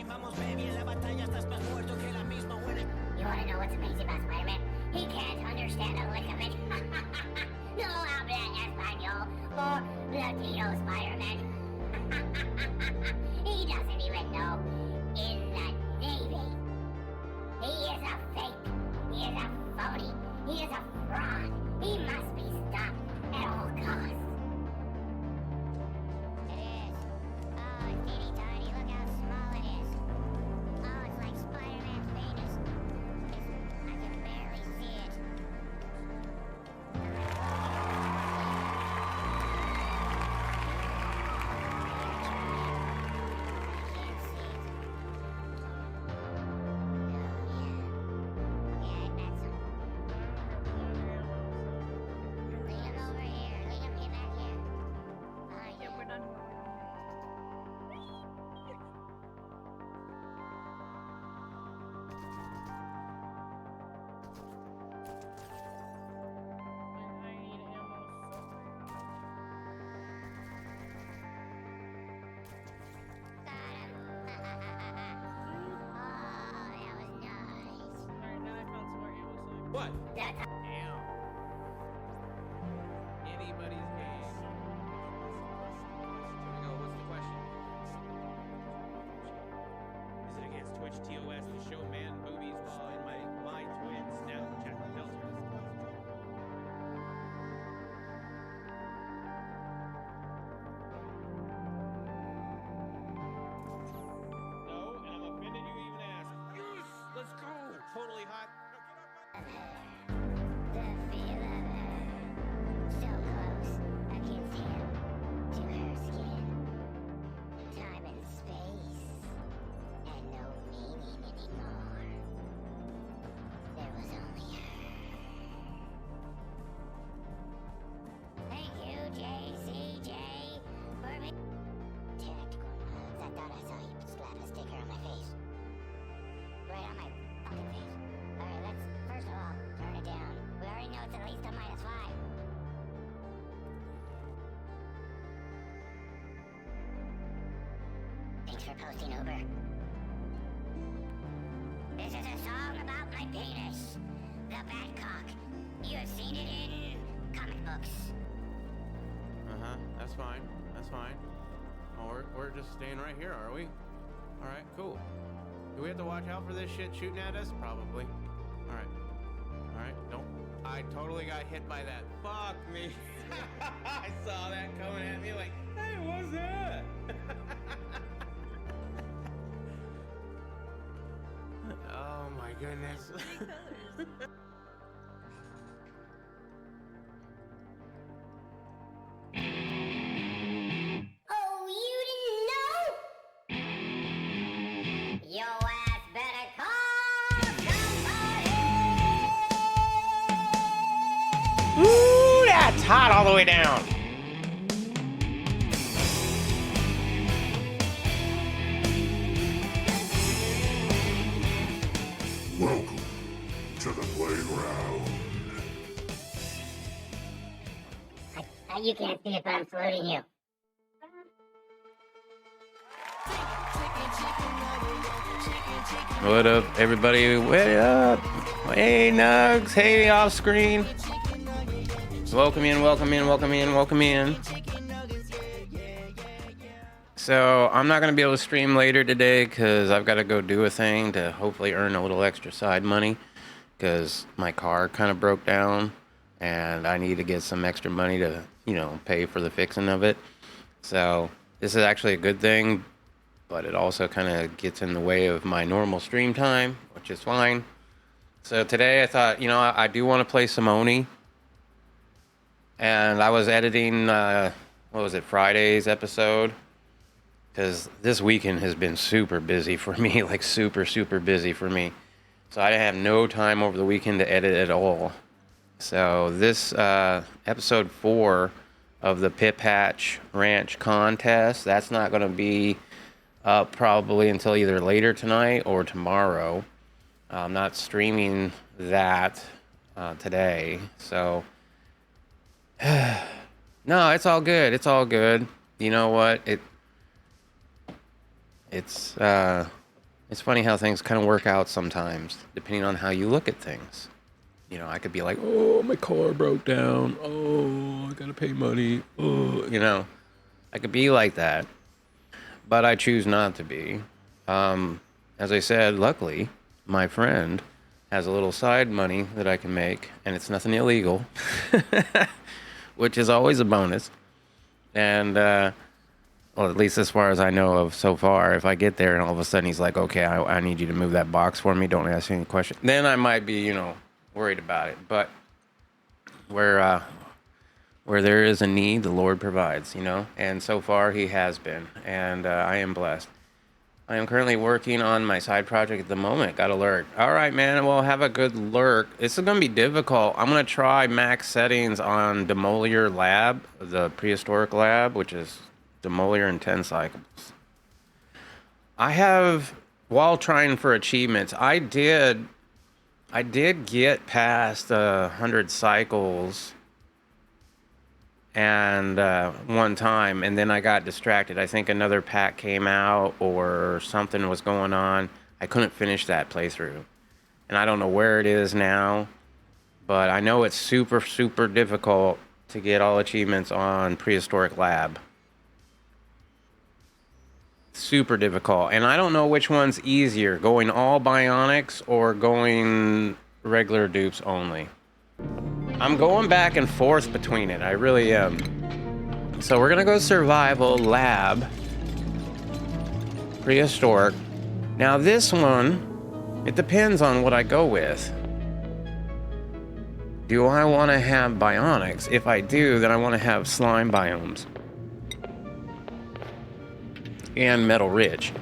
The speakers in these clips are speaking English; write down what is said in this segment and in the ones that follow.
You want to know what's amazing about Spider-Man? He can't understand a lick of it. No habla español or Latino Spider-Man. He doesn't even know in the Navy. He is a fake. He is a phony. He is a fraud. He must be stopped at all costs. It is. Oh, it's teeny tiny. Look how small it is. Oh, it's like Spider-Man's penis. I can barely see it. What? Damn. Anybody's game. Here we go. What's the question? Is it against Twitch TOS to show man boobies while in my twin Snapchat filter? No, and I'm offended you even asked. Yes, let's go. Totally hot. The feel of her. So close, I can feel to her skin. Time and space, and no meaning anymore. There was only her. Thank you, JCJ, for me. Tactical moves. I thought I saw you slap a sticker on my face. Right on my fucking face. Alright, let's first of all turn it down. We already know it's at least a -5. Thanks for posting, Uber. This is a song about my penis, the Batcock. You have seen it in comic books. That's fine. That's fine. Oh, we're just staying right here, are we? All right, cool. Do we have to watch out for this shit shooting at us? Probably. All right. Don't. I totally got hit by that. Fuck me. I saw that coming at me like, hey, what's that? Oh my goodness. Oh, you didn't know? Your ass better call somebody! Ooh, that's hot all the way down. Welcome to the playground. You can't see it, but I'm saluting you. What up, everybody? What up? Hey, Nugs. Hey, off screen. Welcome in. So, I'm not going to be able to stream later today because I've got to go do a thing to hopefully earn a little extra side money because my car kind of broke down and I need to get some extra money to, pay for the fixing of it. So, this is actually a good thing, but it also kind of gets in the way of my normal stream time, which is fine. So today I thought, I do want to play Simone. And I was editing, Friday's episode. Because this weekend has been super busy for me, like super, super busy for me. So I have no time over the weekend to edit at all. So this episode 4 of the Pip Hatch Ranch contest, that's not going to be up probably until either later tonight or tomorrow. I'm not streaming that today, so no, it's all good. You know what? It's It's funny how things kind of work out sometimes, depending on how you look at things. You know, I could be like, oh, my car broke down. Oh, I gotta pay money. Oh, you know, I could be like that, but I choose not to be. As I said, luckily, my friend has a little side money that I can make, and it's nothing illegal, which is always a bonus. And, well, at least as far as I know of so far, if I get there and all of a sudden he's like, okay, I need you to move that box for me, don't ask any questions, then I might be, you know, worried about it. But where there is a need, the Lord provides, you know, and so far he has been, and I am blessed. I am currently working on my side project at the moment. Got a lurk. All right, man. Well, have a good lurk. This is going to be difficult. I'm going to try max settings on Demolier Lab, the prehistoric lab, which is Demolier in 10 cycles. I have, while trying for achievements, I did get past 100 cycles and one time, and then I got distracted. I think another pack came out or something was going on. I couldn't finish that playthrough, and I don't know where it is now, but I know it's super, super difficult to get all achievements on Prehistoric Lab. Super difficult, and I don't know which one's easier, going all bionics or going regular dupes only. I'm going back and forth between it. I really am. So we're gonna go survival lab. Prehistoric. Now this one, it depends on what I go with. Do I want to have bionics? If I do, then I want to have slime biomes. And metal rich.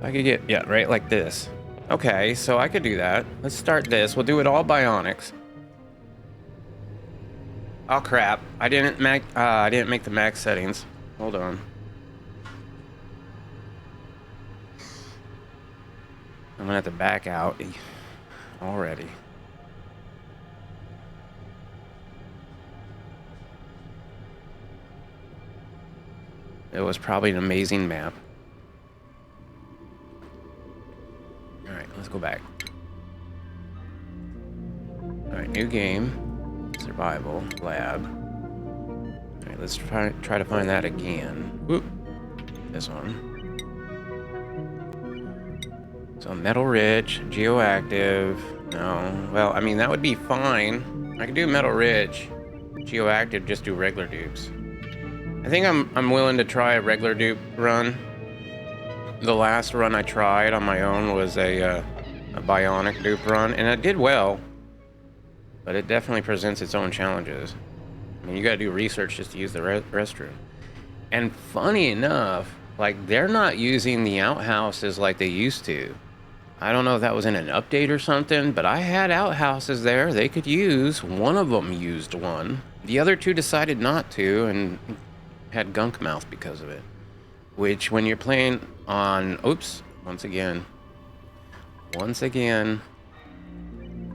I could get, yeah, right like this. Okay, so I could do that. Let's start this. We'll do it all bionics. Oh crap! I didn't make the max settings. Hold on. I'm gonna have to back out already. It was probably an amazing map. Alright, let's go back. Alright, new game. Survival. Lab. Alright, let's try to find that again. Whoop. This one. So metal rich, geoactive. No. Well, I mean, that would be fine. I could do metal rich. Geoactive, just do regular dupes. I think I'm willing to try a regular dupe run. The last run I tried on my own was a bionic dupe run, and it did well, but it definitely presents its own challenges. I mean, you gotta do research just to use the restroom. And funny enough, like, they're not using the outhouses like they used to. I don't know if that was in an update or something, but I had outhouses there they could use. One of them used one. The other two decided not to and had gunk mouth because of it. Which, when you're playing on... Oops. Once again,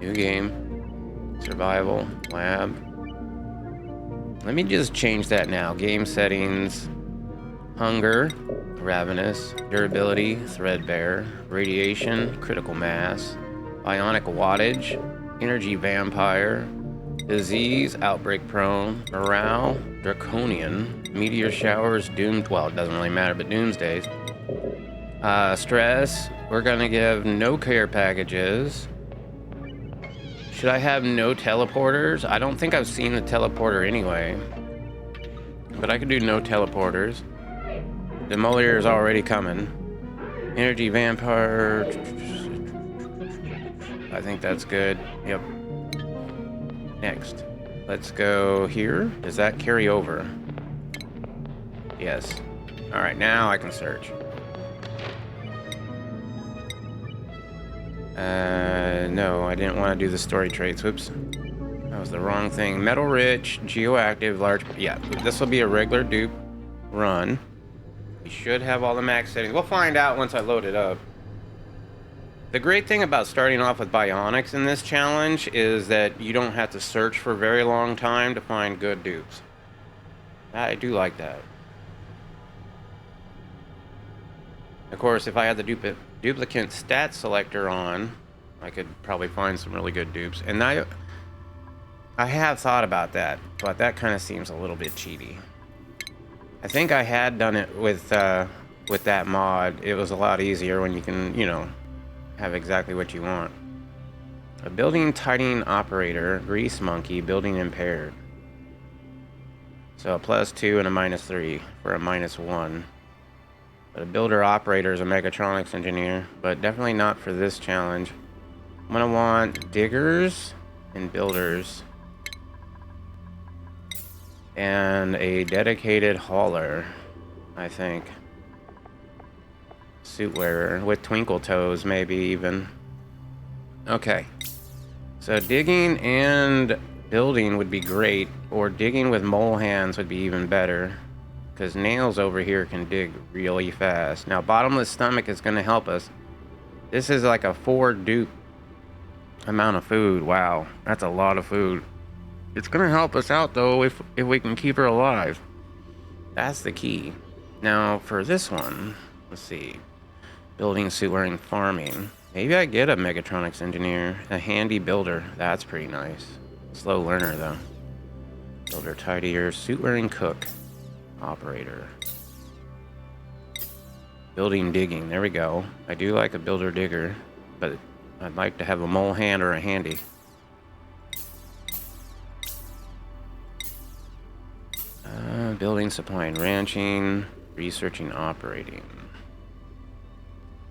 new game, survival, lab. Let me just change that now. Game settings, hunger, ravenous, durability, threadbare, radiation, critical mass, bionic wattage, energy vampire, disease, outbreak prone, morale, draconian, meteor showers, doomed, well, it doesn't really matter, but doomsdays. Stress, we're gonna give no care packages. Should I have no teleporters? I don't think I've seen the teleporter anyway. But I could do no teleporters. Demolier is already coming. Energy vampire. I think that's good. Yep. Next. Let's go here. Does that carry over? Yes. Alright, now I can search. No, I didn't want to do the story traits. Whoops. That was the wrong thing. Metal rich, geoactive, large... Yeah, this will be a regular dupe run. We should have all the max settings. We'll find out once I load it up. The great thing about starting off with bionics in this challenge is that you don't have to search for a very long time to find good dupes. I do like that. Of course, if I had the duplicate stat selector on, I could probably find some really good dupes. And I have thought about that, but that kind of seems a little bit cheaty. I think I had done it with that mod. It was a lot easier when you can, you know, have exactly what you want. A building tidying operator, grease monkey, building impaired. So a +2 and a -3 for a -1. But a builder operator is a mechatronics engineer, but definitely not for this challenge. I'm gonna want diggers and builders. And a dedicated hauler, I think. Suit wearer with twinkle toes, maybe even. Okay. So digging and building would be great, or digging with mole hands would be even better, because nails over here can dig really fast. Now, bottomless stomach is going to help us. This is like a 4 dupe amount of food. Wow, that's a lot of food. It's going to help us out, though, if we can keep her alive. That's the key. Now, for this one, let's see. Building, suit wearing, farming. Maybe I get a mechatronics engineer, a handy builder. That's pretty nice. Slow learner, though. Builder, tidier, suit wearing, cook, operator. Building, digging. There we go. I do like a builder digger, but I'd like to have a mole hand or a handy. Building, supplying, ranching, researching, operating.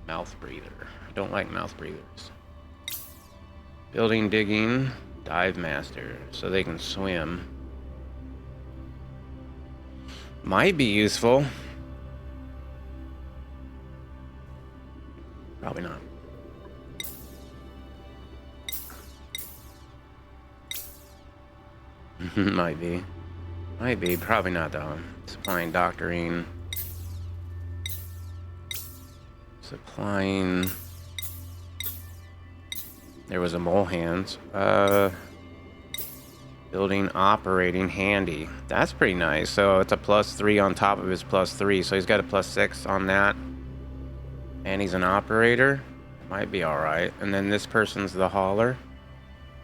Mouth breather. I don't like mouth breathers. Building, digging, dive master, so they can swim. Might be useful. Probably not. Might be. Might be. Probably not, though. Supplying, doctoring. Supplying. There was a mole hands. Building, operating, handy. That's pretty nice. So it's a +3 on top of his +3. So he's got a +6 on that. And he's an operator. Might be alright. And then this person's the hauler.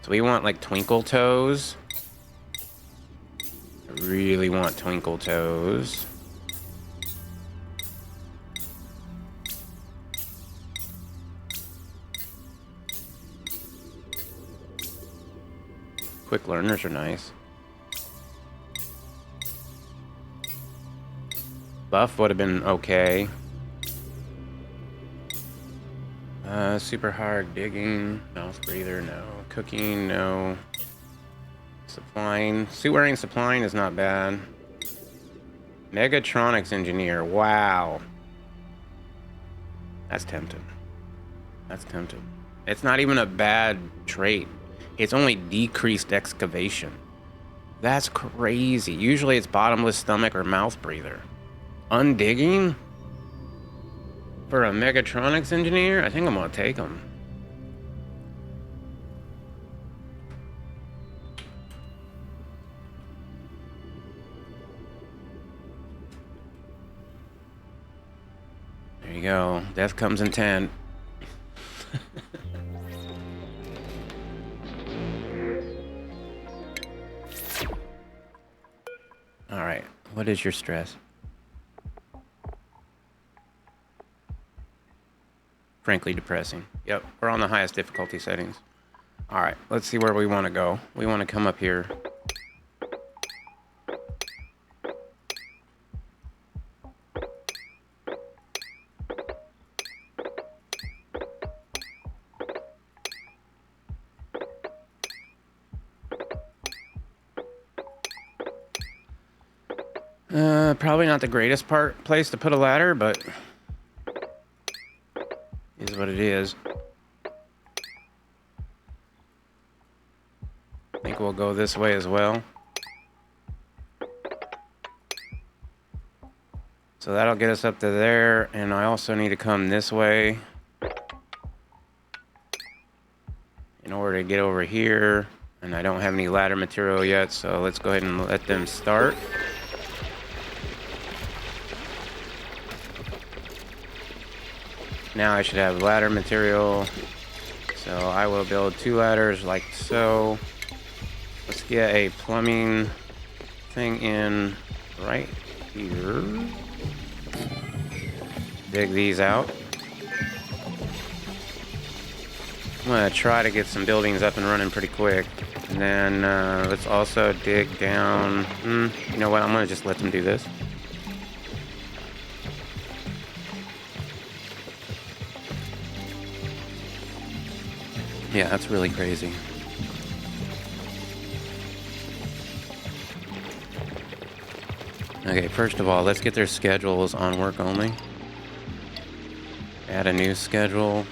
So we want like twinkle toes. I really want twinkle toes. Quick learners are nice. Buff would have been okay. Super hard digging. Mouth breather, no. Cooking, no. Supplying. Suit wearing, supplying is not bad. Megatronics engineer. Wow. That's tempting. That's tempting. It's not even a bad trait. It's only decreased excavation. That's crazy. Usually it's bottomless stomach or mouth breather. Undigging? For a mechatronics engineer? I think I'm gonna take him. There you go. Death comes in 10. Alright, what is your stress? Frankly depressing. Yep, we're on the highest difficulty settings. Alright, let's see where we want to go. We want to come up here. Probably not the greatest place to put a ladder, but is what it is. I think we'll go this way as well. So that'll get us up to there, and I also need to come this way in order to get over here, and I don't have any ladder material yet, so let's go ahead and let them start. Now I should have ladder material. So I will build 2 ladders like so. Let's get a plumbing thing in right here. Dig these out. I'm gonna try to get some buildings up and running pretty quick. And then let's also dig down. You know what? I'm gonna just let them do this. Yeah, that's really crazy. Okay, first of all, let's get their schedules on work only. Add a new schedule.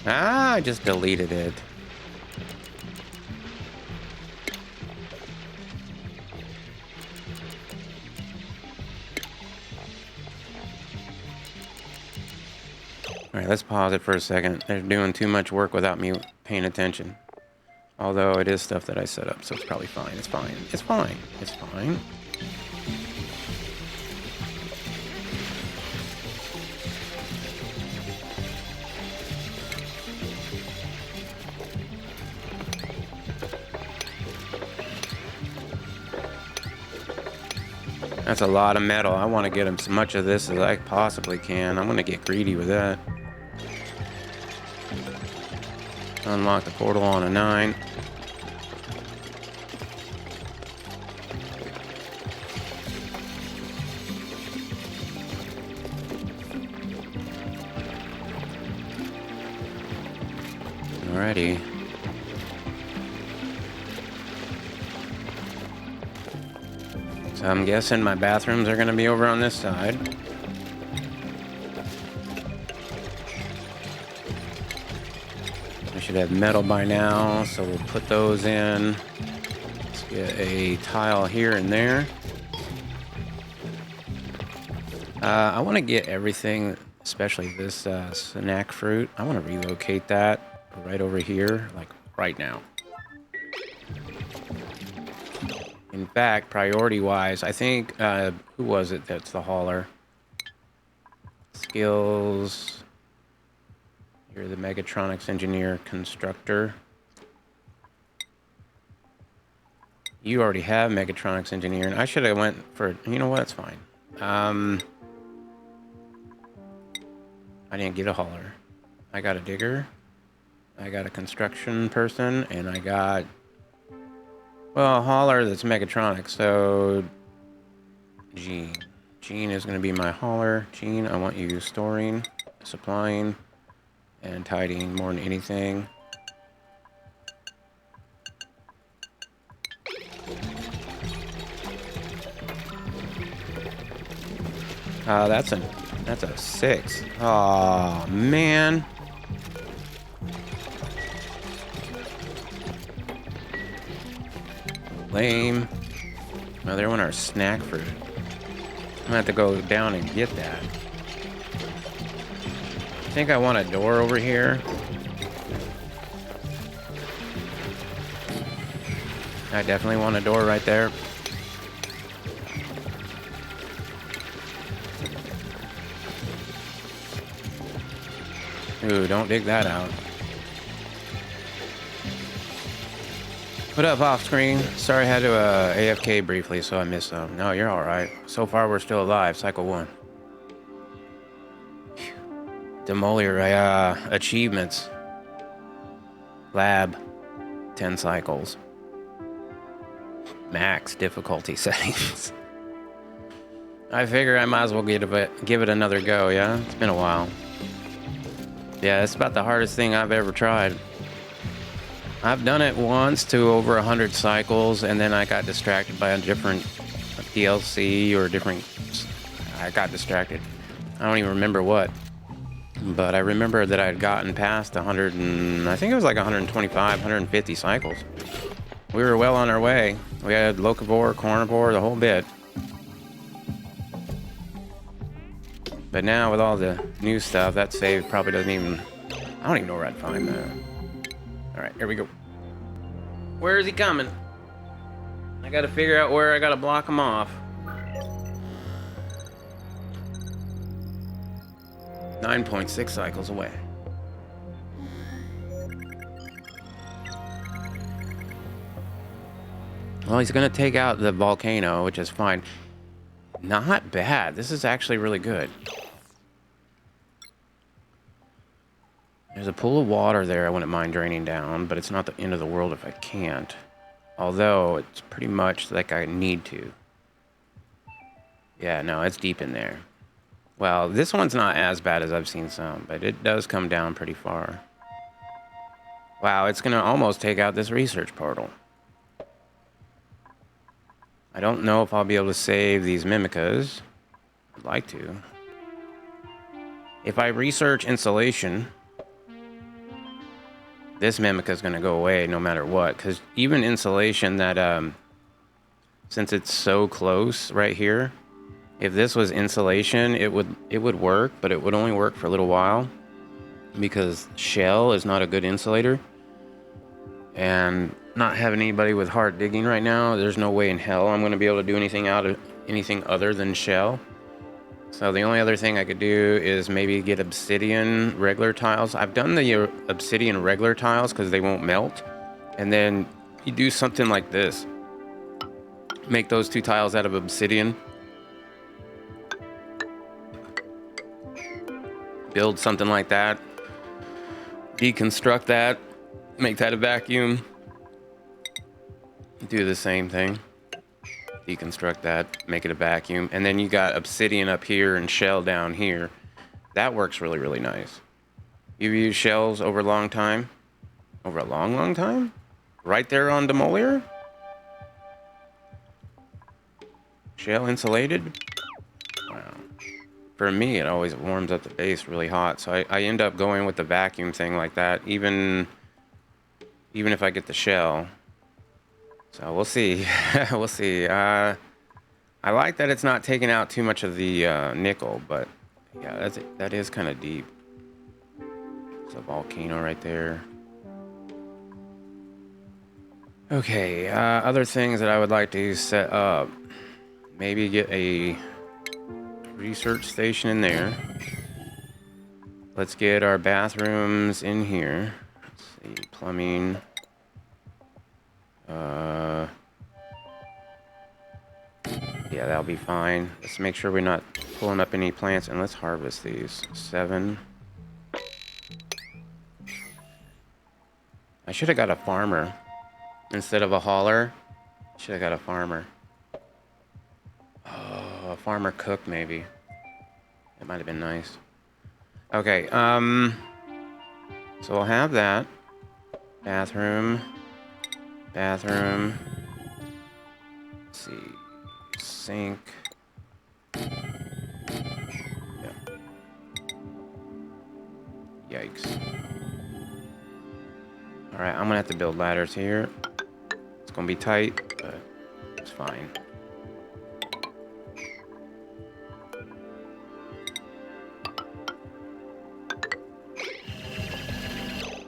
Ah, I just deleted it. Alright, let's pause it for a second. They're doing too much work without me paying attention. Although it is stuff that I set up, so it's probably fine. It's fine. It's fine. It's fine. That's a lot of metal. I want to get as much of this as I possibly can. I'm going to get greedy with that. Unlock the portal on a 9. Alrighty. So I'm guessing my bathrooms are going to be over on this side. I should have metal by now, so we'll put those in. Let's get a tile here and there. I want to get everything, especially this snack fruit. I want to relocate that right over here, like right now. In fact, priority-wise, I think, who was it that's the hauler? Skills. You're the mechatronics engineer constructor. You already have mechatronics engineer, and I should have went for, you know what, it's fine. I didn't get a hauler. I got a digger. I got a construction person, and I got, well, a hauler that's mechatronics, so Gene. Gene is going to be my hauler. Gene, I want you storing, supplying, and tidying more than anything. That's a 6. Oh man. Lame. No, they want our snack fruit. I'm gonna have to go down and get that. I think I want a door over here. I definitely want a door right there. Ooh, don't dig that out. What up, off screen? Sorry I had to AFK briefly, so I missed some. No, you're alright. So far, we're still alive. Cycle 1. Demolier, achievements. Lab. 10 cycles. Max difficulty settings. I figure I might as well give it another go, yeah? It's been a while. Yeah, it's about the hardest thing I've ever tried. I've done it once to over 100 cycles, and then I got distracted by a different DLC or different... I got distracted. I don't even remember what. But I remember that I had gotten past 100 and... I think it was like 125, 150 cycles. We were well on our way. We had locavore, carnivore, the whole bit. But now with all the new stuff, that save probably doesn't even... I don't even know where I'd find that. Alright, here we go. Where is he coming? I gotta figure out where I gotta block him off. 9.6 cycles away. Well, he's gonna take out the volcano, which is fine. Not bad. This is actually really good. There's a pool of water there I wouldn't mind draining down, but it's not the end of the world if I can't. Although, it's pretty much like I need to. Yeah, no, it's deep in there. Well, this one's not as bad as I've seen some, but it does come down pretty far. Wow, it's gonna almost take out this research portal. I don't know if I'll be able to save these Mimicas. I'd like to. If I research insulation, this Mimica is going to go away no matter what. Because even insulation that, since it's so close right here, if this was insulation, it would work, but it would only work for a little while. Because shell is not a good insulator. And not having anybody with hard digging right now, there's no way in hell I'm going to be able to do anything out of anything other than shell. So the only other thing I could do is maybe get obsidian regular tiles. I've done the obsidian regular tiles because they won't melt. And then you do something like this. Make those two tiles out of obsidian. Build something like that. Deconstruct that. Make that a vacuum. Do the same thing. Deconstruct that, make it a vacuum, and then you got obsidian up here and shell down here. That works really, really nice. You've used shells over a long time? Over a long, long time? Right there on Demolier? Shell insulated? Wow. For me, it always warms up the base really hot, so I end up going with the vacuum thing like that, even if I get the shell. So we'll see. We'll see. I like that it's not taking out too much of the nickel, but yeah, that is kind of deep. There's a volcano right there. Okay, other things that I would like to set up. Maybe get a research station in there. Let's get our bathrooms in here. Let's see, plumbing. Yeah, that'll be fine. Let's make sure we're not pulling up any plants, and let's harvest these. 7. I should have got a farmer instead of a hauler. Should have got a farmer. Oh, a farmer cook maybe. That might have been nice. Okay, so we'll have that. Bathroom. Let's see. Sink. Yeah. Yikes. Alright, I'm gonna have to build ladders here. It's gonna be tight, but it's fine.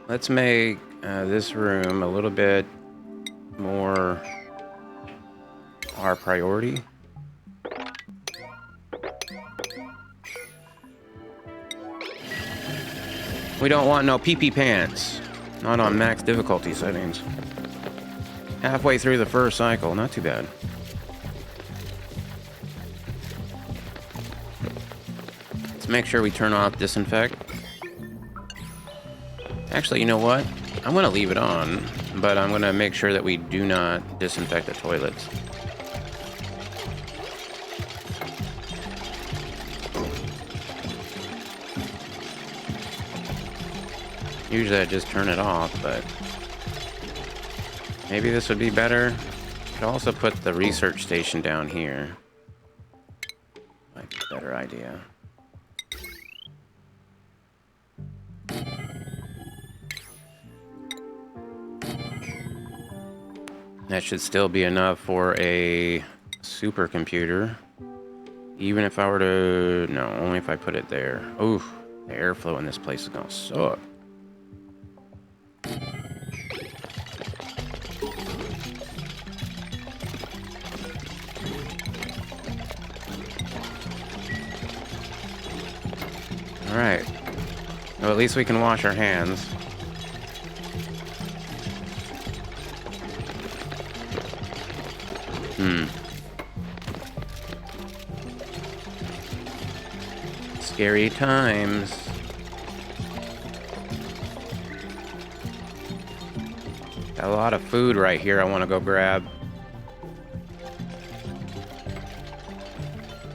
Let's make this room a little bit more our priority. We don't want no pee-pee pants. Not on max difficulty settings. Halfway through the first cycle, not too bad. Let's make sure we turn off disinfect. Actually, you know what? I'm gonna leave it on, but I'm gonna make sure that we do not disinfect the toilets. Usually I just turn it off, but maybe this would be better. Could also put the research station down here. Might be a better idea. That should still be enough for a supercomputer. Even if I were to... No, only if I put it there. Oof, the airflow in this place is gonna suck. Alright. Well, at least we can wash our hands. Scary times. Got a lot of food right here I want to go grab.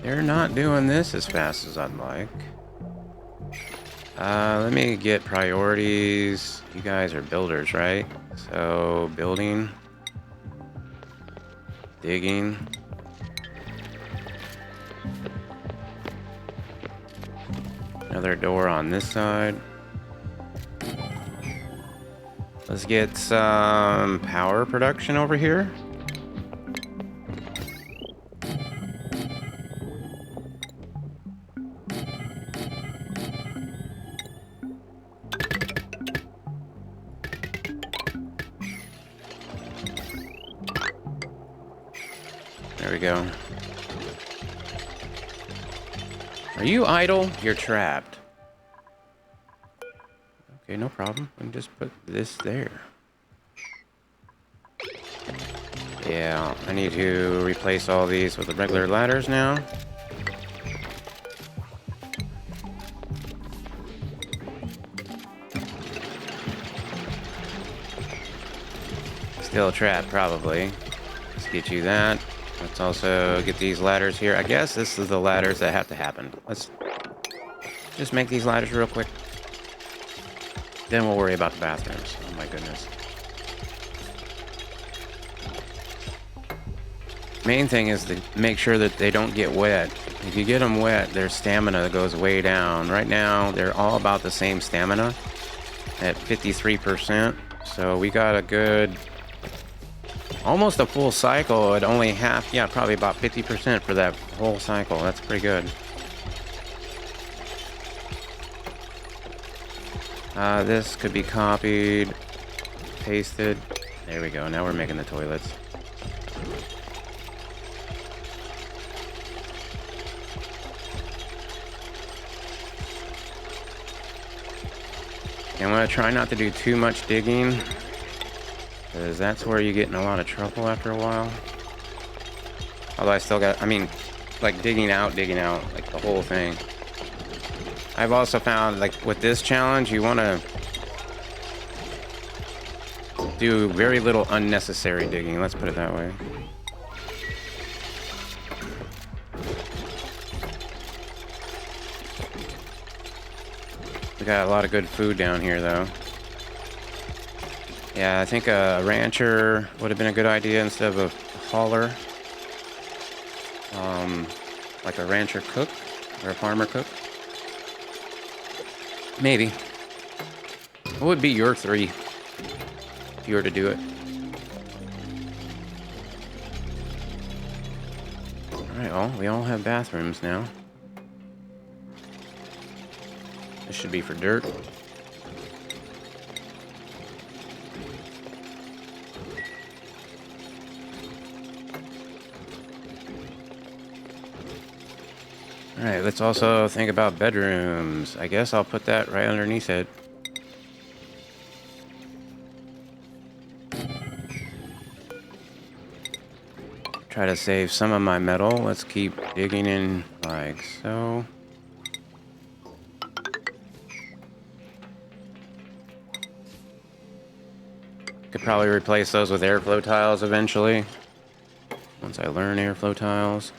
They're not doing this as fast as I'd like. Let me get priorities. You guys are builders, right? So, building. Digging. Another door on this side. Let's get some power production over here. There we go. Are you idle? You're trapped. Okay, no problem. We can just put this there. Yeah, I need to replace all these with the regular ladders now. Still trapped, probably. Let's get you that. Let's also get these ladders here. I guess this is the ladders that have to happen. Let's just make these ladders real quick. Then we'll worry about the bathrooms. Oh my goodness. Main thing is to make sure that they don't get wet. If you get them wet, their stamina goes way down. Right now, they're all about the same stamina at 53%. So we got a good... almost a full cycle at only half, yeah, probably about 50% for that whole cycle. That's pretty good. This could be copied, pasted. There we go. Now we're making the toilets. I'm going to try not to do too much digging, because that's where you get in a lot of trouble after a while. Although I still got, I mean, like digging out, like the whole thing. I've also found, like, with this challenge, you want to do very little unnecessary digging. Let's put it that way. We got a lot of good food down here, though. Yeah, I think a rancher would have been a good idea instead of a hauler. Like a rancher cook or a farmer cook. Maybe. What would be your 3 if you were to do it? Alright, well, we all have bathrooms now. This should be for dirt. Alright, let's also think about bedrooms. I guess I'll put that right underneath it. Try to save some of my metal. Let's keep digging in like so. Could probably replace those with airflow tiles eventually. Once I learn airflow tiles.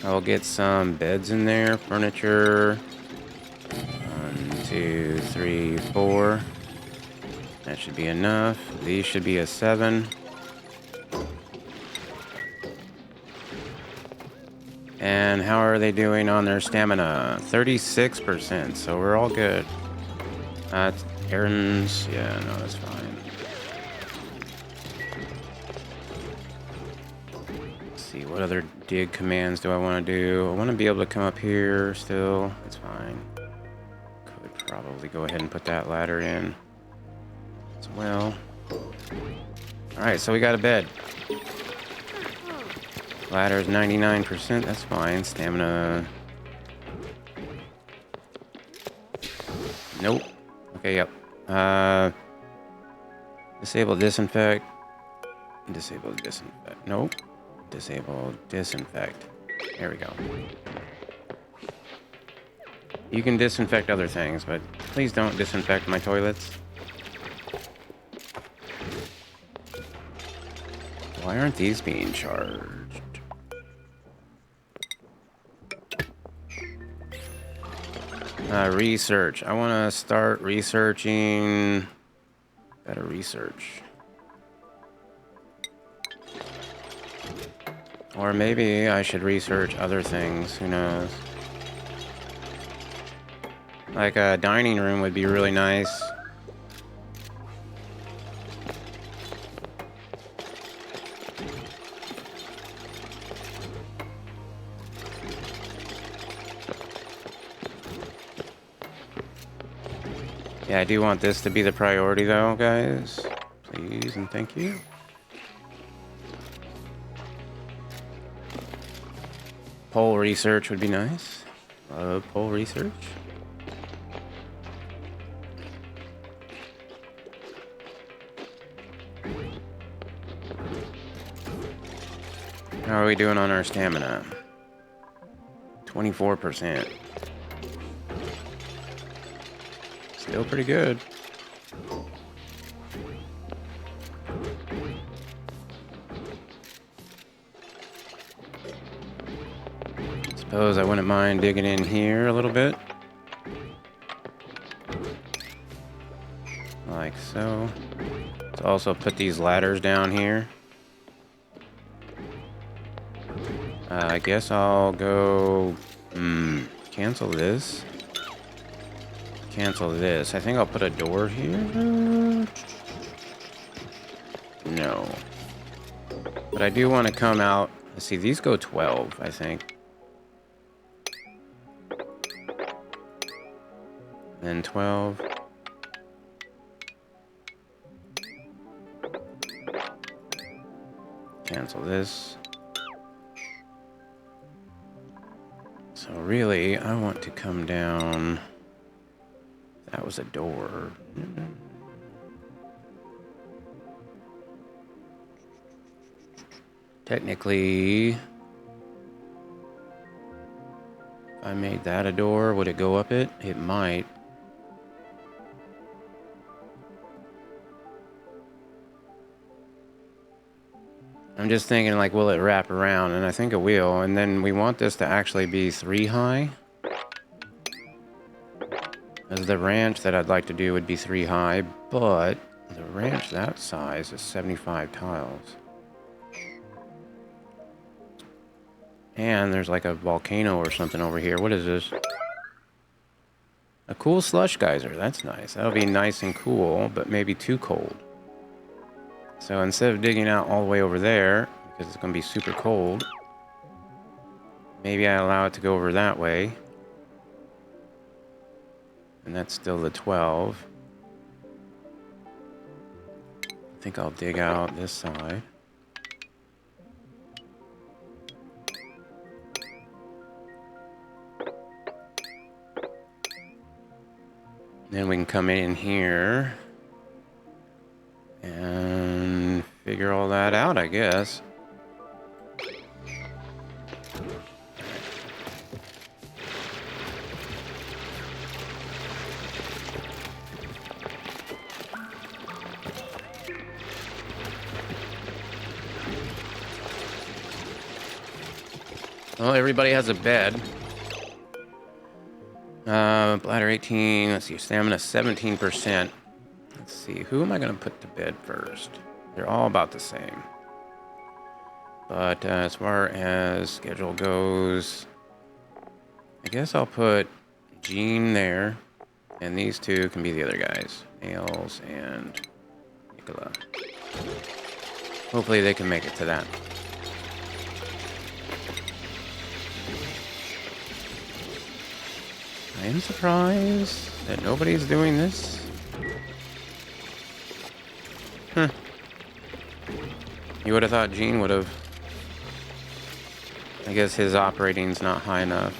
I'll get some beds in there, furniture. 1, 2, 3, 4. That should be enough. These should be a 7. And how are they doing on their stamina? 36%, so we're all good. Errands, yeah, no, that's fine. What other dig commands do I want to do? I want to be able to come up here still. It's fine. Could probably go ahead and put that ladder in as well. Alright, so we got a bed. Ladder's 99%, that's fine. Stamina. Nope. Okay, yep. Disable disinfect. Disable disinfect. Nope. Disable disinfect. There we go. You can disinfect other things, but please don't disinfect my toilets. Why aren't these being charged? Research. I want to start researching. Better research. Or maybe I should research other things. Who knows? Like a dining room would be really nice. Yeah, I do want this to be the priority though, guys. Please and thank you. Poll research would be nice. Love poll research. How are we doing on our stamina? 24%. Still pretty good. Suppose I wouldn't mind digging in here a little bit. Like so. Let's also put these ladders down here. I guess I'll go... cancel this. Cancel this. I think I'll put a door here. No. But I do want to come out. Let's see, these go 12, I think. Then 12. Cancel this. So really, I want to come down. That was a door. Technically, if I made that a door, would it go up it? It might. I'm just thinking, like, will it wrap around? And I think it will. And then we want this to actually be 3 high. As the ranch that I'd like to do would be 3 high, but the ranch that size is 75 tiles. And there's like a volcano or something over here. What is this? A cool slush geyser. That's nice. That'll be nice and cool, but maybe too cold. So instead of digging out all the way over there, because it's going to be super cold, maybe I allow it to go over that way. And that's still the 12. I think I'll dig out this side. Then we can come in here and figure all that out, I guess. Well, everybody has a bed. Bladder 18. Let's see, stamina 17%. Let's see, who am I going to put to bed first? They're all about the same. But as far as schedule goes, I guess I'll put Gene there, and these two can be the other guys, Nails and Nicola. Hopefully they can make it to that. I am surprised that nobody's doing this. You would have thought Gene would have. I guess his operating's not high enough.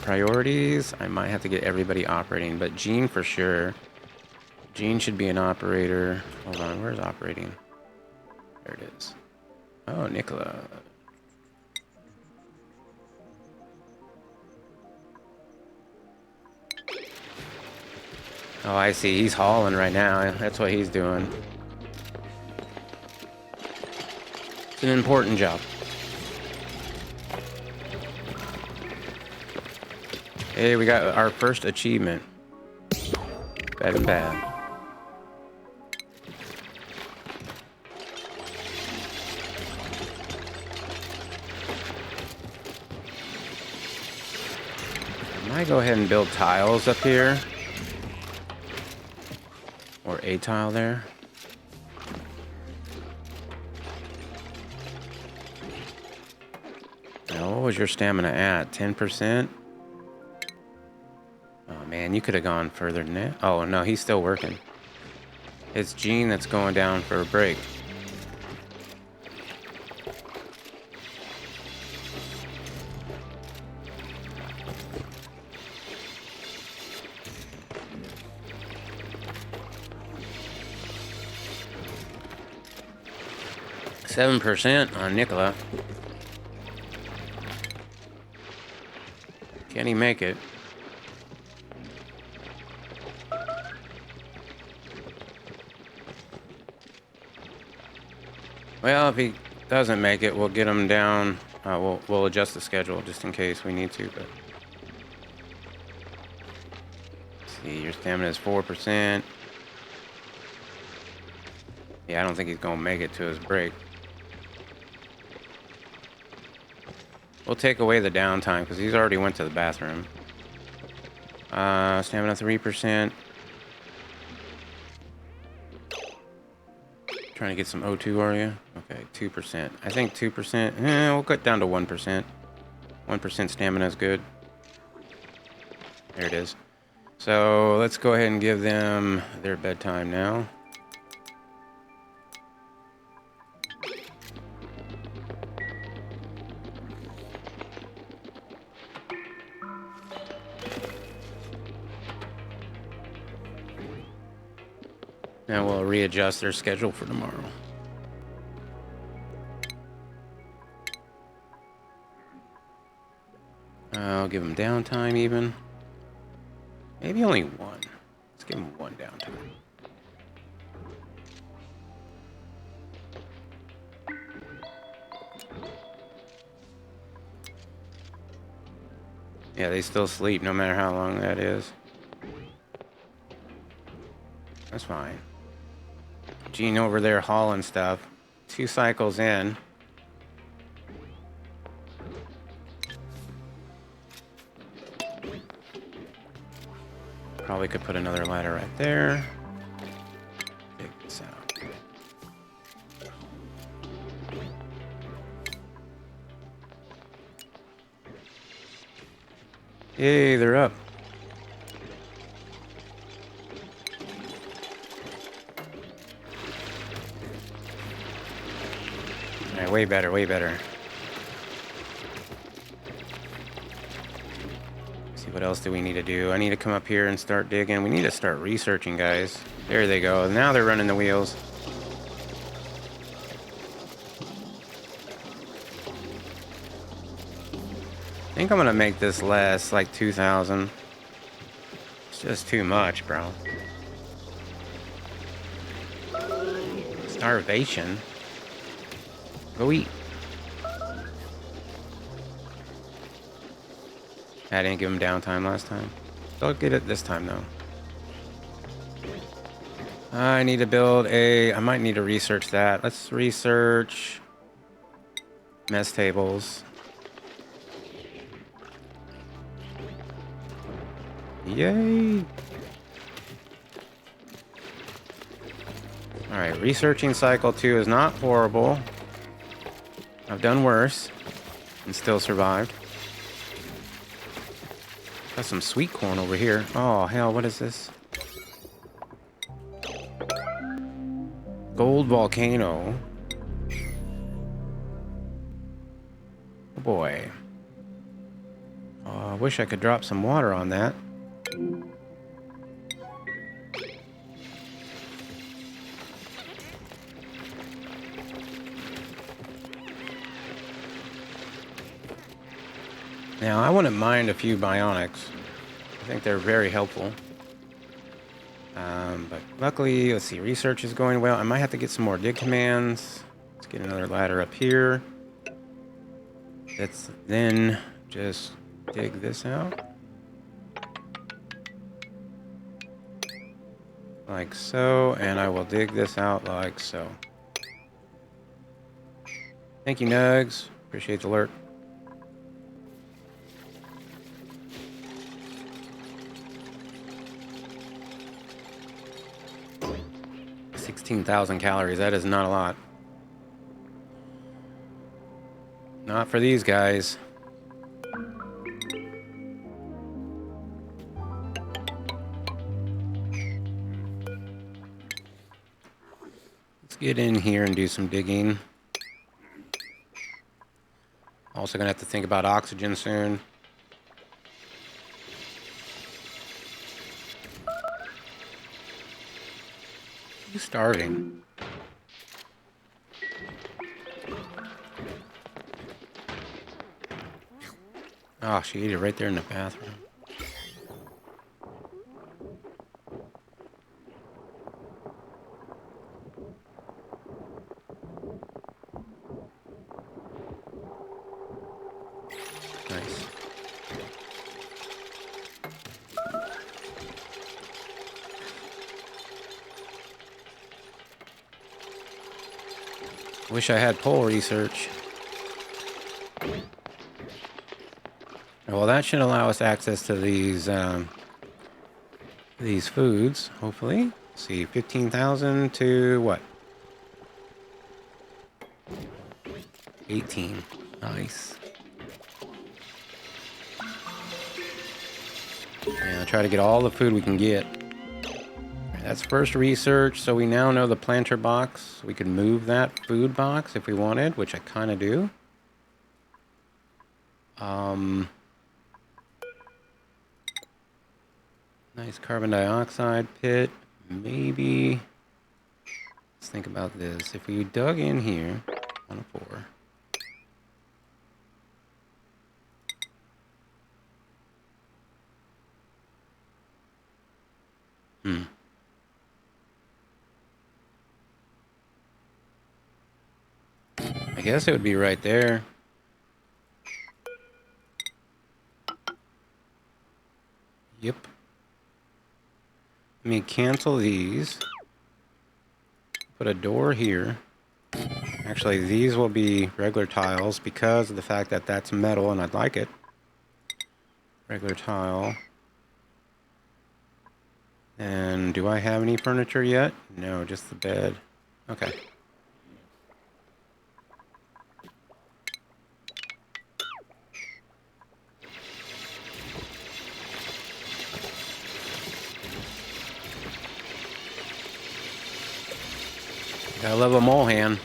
Priorities. I might have to get everybody operating, but Gene for sure. Gene should be an operator. Hold on, where's operating? There it is. Oh, Nicola. Oh, I see. He's hauling right now. That's what he's doing. It's an important job. Hey, we got our first achievement. Bad and bad. I might go ahead and build tiles up here. Or a tile there. Now, what was your stamina at? 10%? Oh man, you could have gone further than that. Oh no, he's still working. It's Gene that's going down for a break. %7 on Nicola. Can he make it? Well, if he doesn't make it, we'll get him down. We'll adjust the schedule just in case we need to. But let's see, your stamina is 4%. Yeah, I don't think he's gonna make it to his break. We'll take away the downtime because he's already went to the bathroom. Stamina 3%. Trying to get some O2, are you? Okay, 2%. I think 2%. We'll cut down to 1%. 1% stamina is good. There it is. So let's go ahead and give them their bedtime now. Now we'll readjust their schedule for tomorrow. I'll give them downtime even. Maybe only one. Let's give them one downtime. Yeah, they still sleep no matter how long that is. That's fine. Gene over there hauling stuff. 2 cycles in. Probably could put another ladder right there. Take this out. Yay, they're up. Alright, way better, way better. See, what else do we need to do? I need to come up here and start digging. We need to start researching, guys. There they go. Now they're running the wheels. I think I'm gonna make this less, like 2,000. It's just too much, bro. Starvation. Go eat. I didn't give him downtime last time. They'll get it this time, though. I need to build a... I might need to research that. Let's research... mess tables. Yay! Alright, researching cycle 2 is not horrible. I've done worse and still survived. Got some sweet corn over here. Oh, hell, what is this? Gold volcano. boy. I wish I could drop some water on that. Now, I wouldn't mind a few bionics. I think they're very helpful. But luckily, let's see, research is going well. I might have to get some more dig commands. Let's get another ladder up here. Let's then just dig this out. Like so, and I will dig this out like so. Thank you, Nugs. Appreciate the alert. 16,000 calories. That is not a lot. Not for these guys. Let's get in here and do some digging. Also gonna have to think about oxygen soon. Who's starving? Oh, she ate it right there in the bathroom. Nice. Wish I had pole research. Well, that should allow us access to these foods, hopefully. Let's see, 15,000 to what? 18. Nice. Yeah, try to get all the food we can get. That's first research, so we now know the planter box. We could move that food box if we wanted, which I kind of do. Nice carbon dioxide pit. Maybe. Let's think about this. If we dug in here, 1 of 4. I guess it would be right there. Yep. Let me cancel these. Put a door here. Actually, these will be regular tiles because of the fact that that's metal and I'd like it. Regular tile. And do I have any furniture yet? No, just the bed. Okay. Gotta love a mole hand.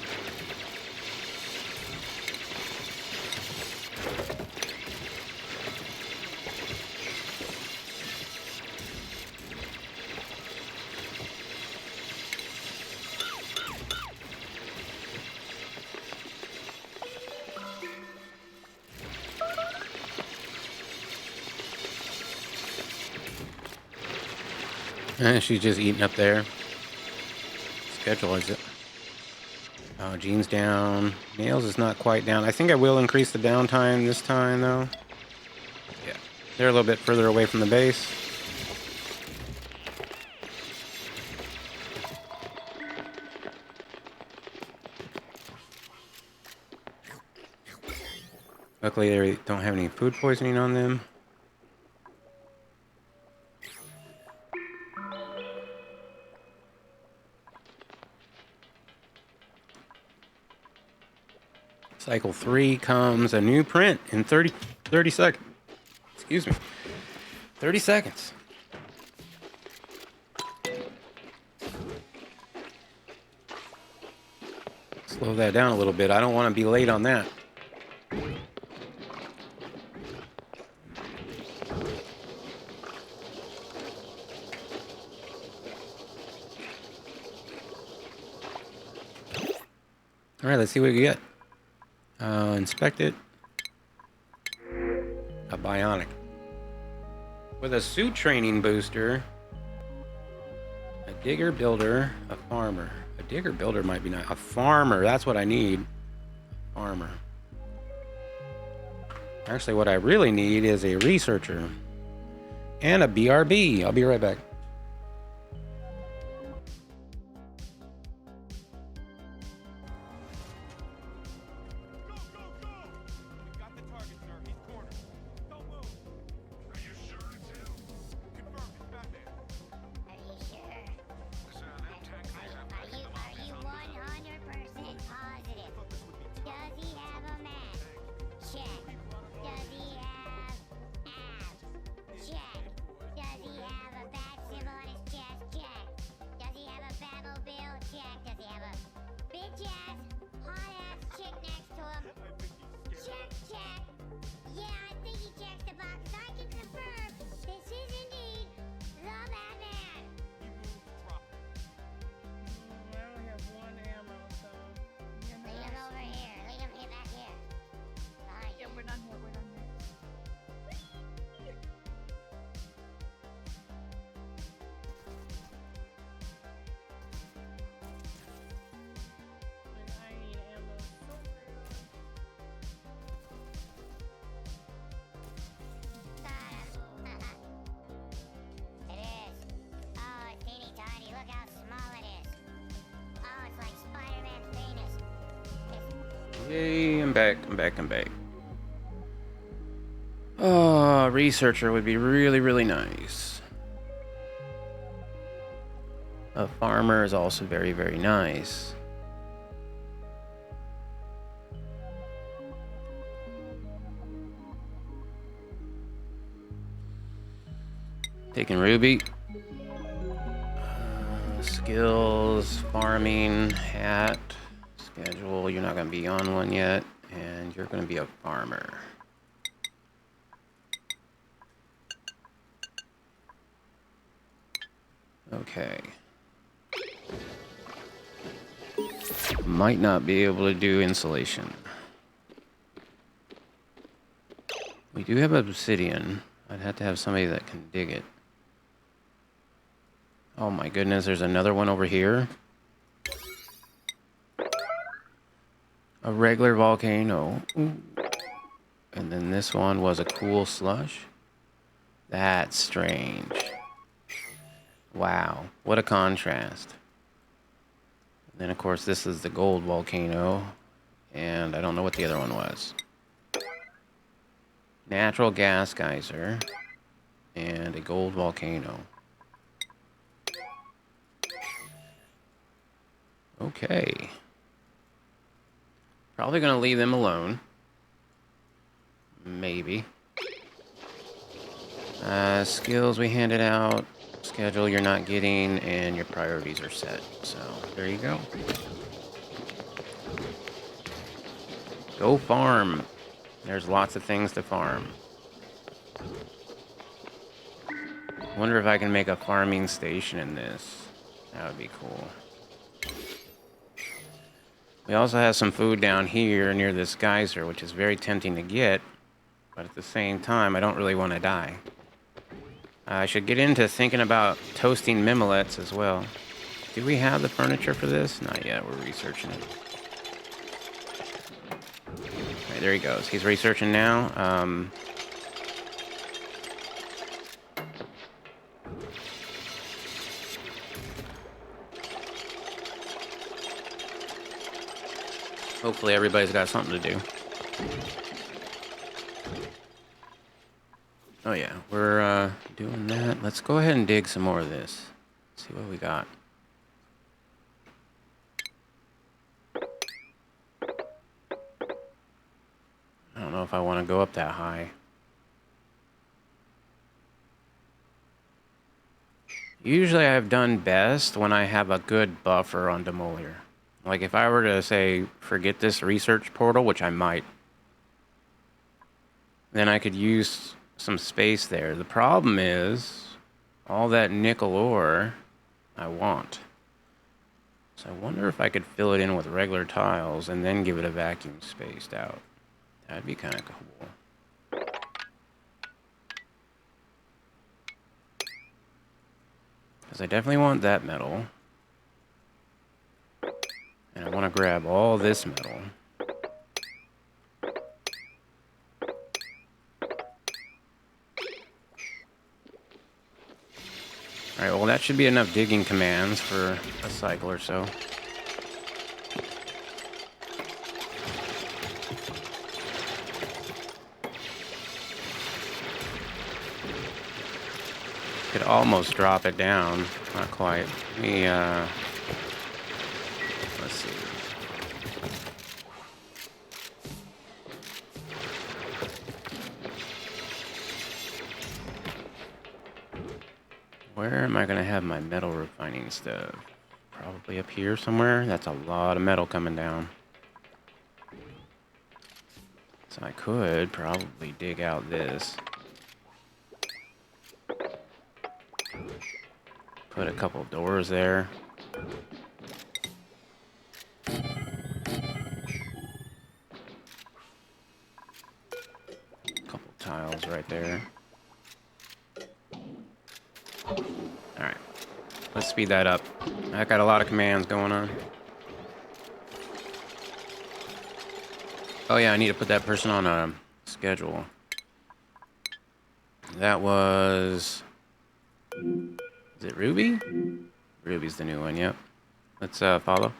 She's just eating up there. Schedule is it? Oh, Gene's down. Nails is not quite down. I think I will increase the downtime this time, though. Yeah. They're a little bit further away from the base. Luckily, they don't have any food poisoning on them. Cycle 3 comes a new print in 30 seconds. Excuse me. 30 seconds. Slow that down a little bit. I don't want to be late on that. All right, let's see what we get. Inspect it. A bionic. With a suit training booster. A digger builder. A farmer. A digger builder might be nice. A farmer. That's what I need. Farmer. Actually, what I really need is a researcher. And a BRB. I'll be right back. Are you sure? Are you 100% positive? Does he have a mask? Check. Does he have abs? Check. Does he have a bat symbol on his chest? Check. Does he have a Batmobile? Check. Does he have a bitch ass, hot ass chick next to him? Check, check. Yeah, I think he checks the boxes. I can confirm this is indeed the Batman. I only have one ammo, so. Lead him over here. Lead him back here. Behind Yeah, you. we're done here. We're done here. And I need ammo so Got him. It is. Oh, it's teeny tiny. Look how small it is. Oh, it's like Spider-Man's penis. Yay, I'm back. Oh, researcher would be really, really nice. A farmer is also very, very nice. Taking Ruby. Skills, farming, hat, schedule. You're not going to be on one yet. And you're going to be a farmer. Okay. Might not be able to do insulation. We do have obsidian. I'd have to have somebody that can dig it. Oh my goodness, there's another one over here. A regular volcano. Ooh. And then this one was a cool slush. That's strange. Wow, what a contrast. And then of course this is the gold volcano. And I don't know what the other one was. Natural gas geyser. And a gold volcano. Okay. Probably gonna leave them alone. Maybe. Skills we handed out. Schedule you're not getting, and your priorities are set. So, there you go. Go farm. There's lots of things to farm. Wonder if I can make a farming station in this. That would be cool. We also have some food down here near this geyser, which is very tempting to get. But at the same time, I don't really want to die. I should get into thinking about toasting mimolets as well. Do we have the furniture for this? Not yet. We're researching it. Right, there he goes. He's researching now. Hopefully everybody's got something to do. Oh yeah, we're doing that. Let's go ahead and dig some more of this. See what we got. I don't know if I want to go up that high. Usually I've done best when I have a good buffer on Demolier. Like if I were to say, forget this research portal, which I might, then I could use some space there. The problem is all that nickel ore I want. So I wonder if I could fill it in with regular tiles and then give it a vacuum spaced out. That'd be kind of cool. Because I definitely want that metal. And I want to grab all this metal. Alright, well that should be enough digging commands for a cycle or so. Could almost drop it down. Not quite. Let me, let's see. Where am I going to have my metal refining stuff? Probably up here somewhere. That's a lot of metal coming down. So I could probably dig out this. Put a couple doors there. Couple tiles right there. Alright. Let's speed that up. I got a lot of commands going on. Oh yeah, I need to put that person on a schedule. That was... Is it Ruby? Ruby's the new one, yep. Let's follow.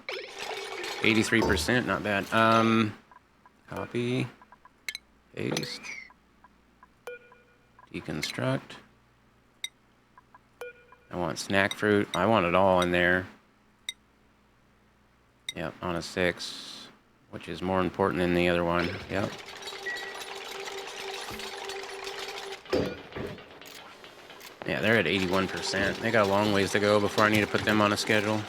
83%, not bad. Copy. Paste. Deconstruct. I want snack fruit. I want it all in there. Yep, on a 6, which is more important than the other one. Yep. Yeah, they're at 81%. They got a long ways to go before I need to put them on a schedule.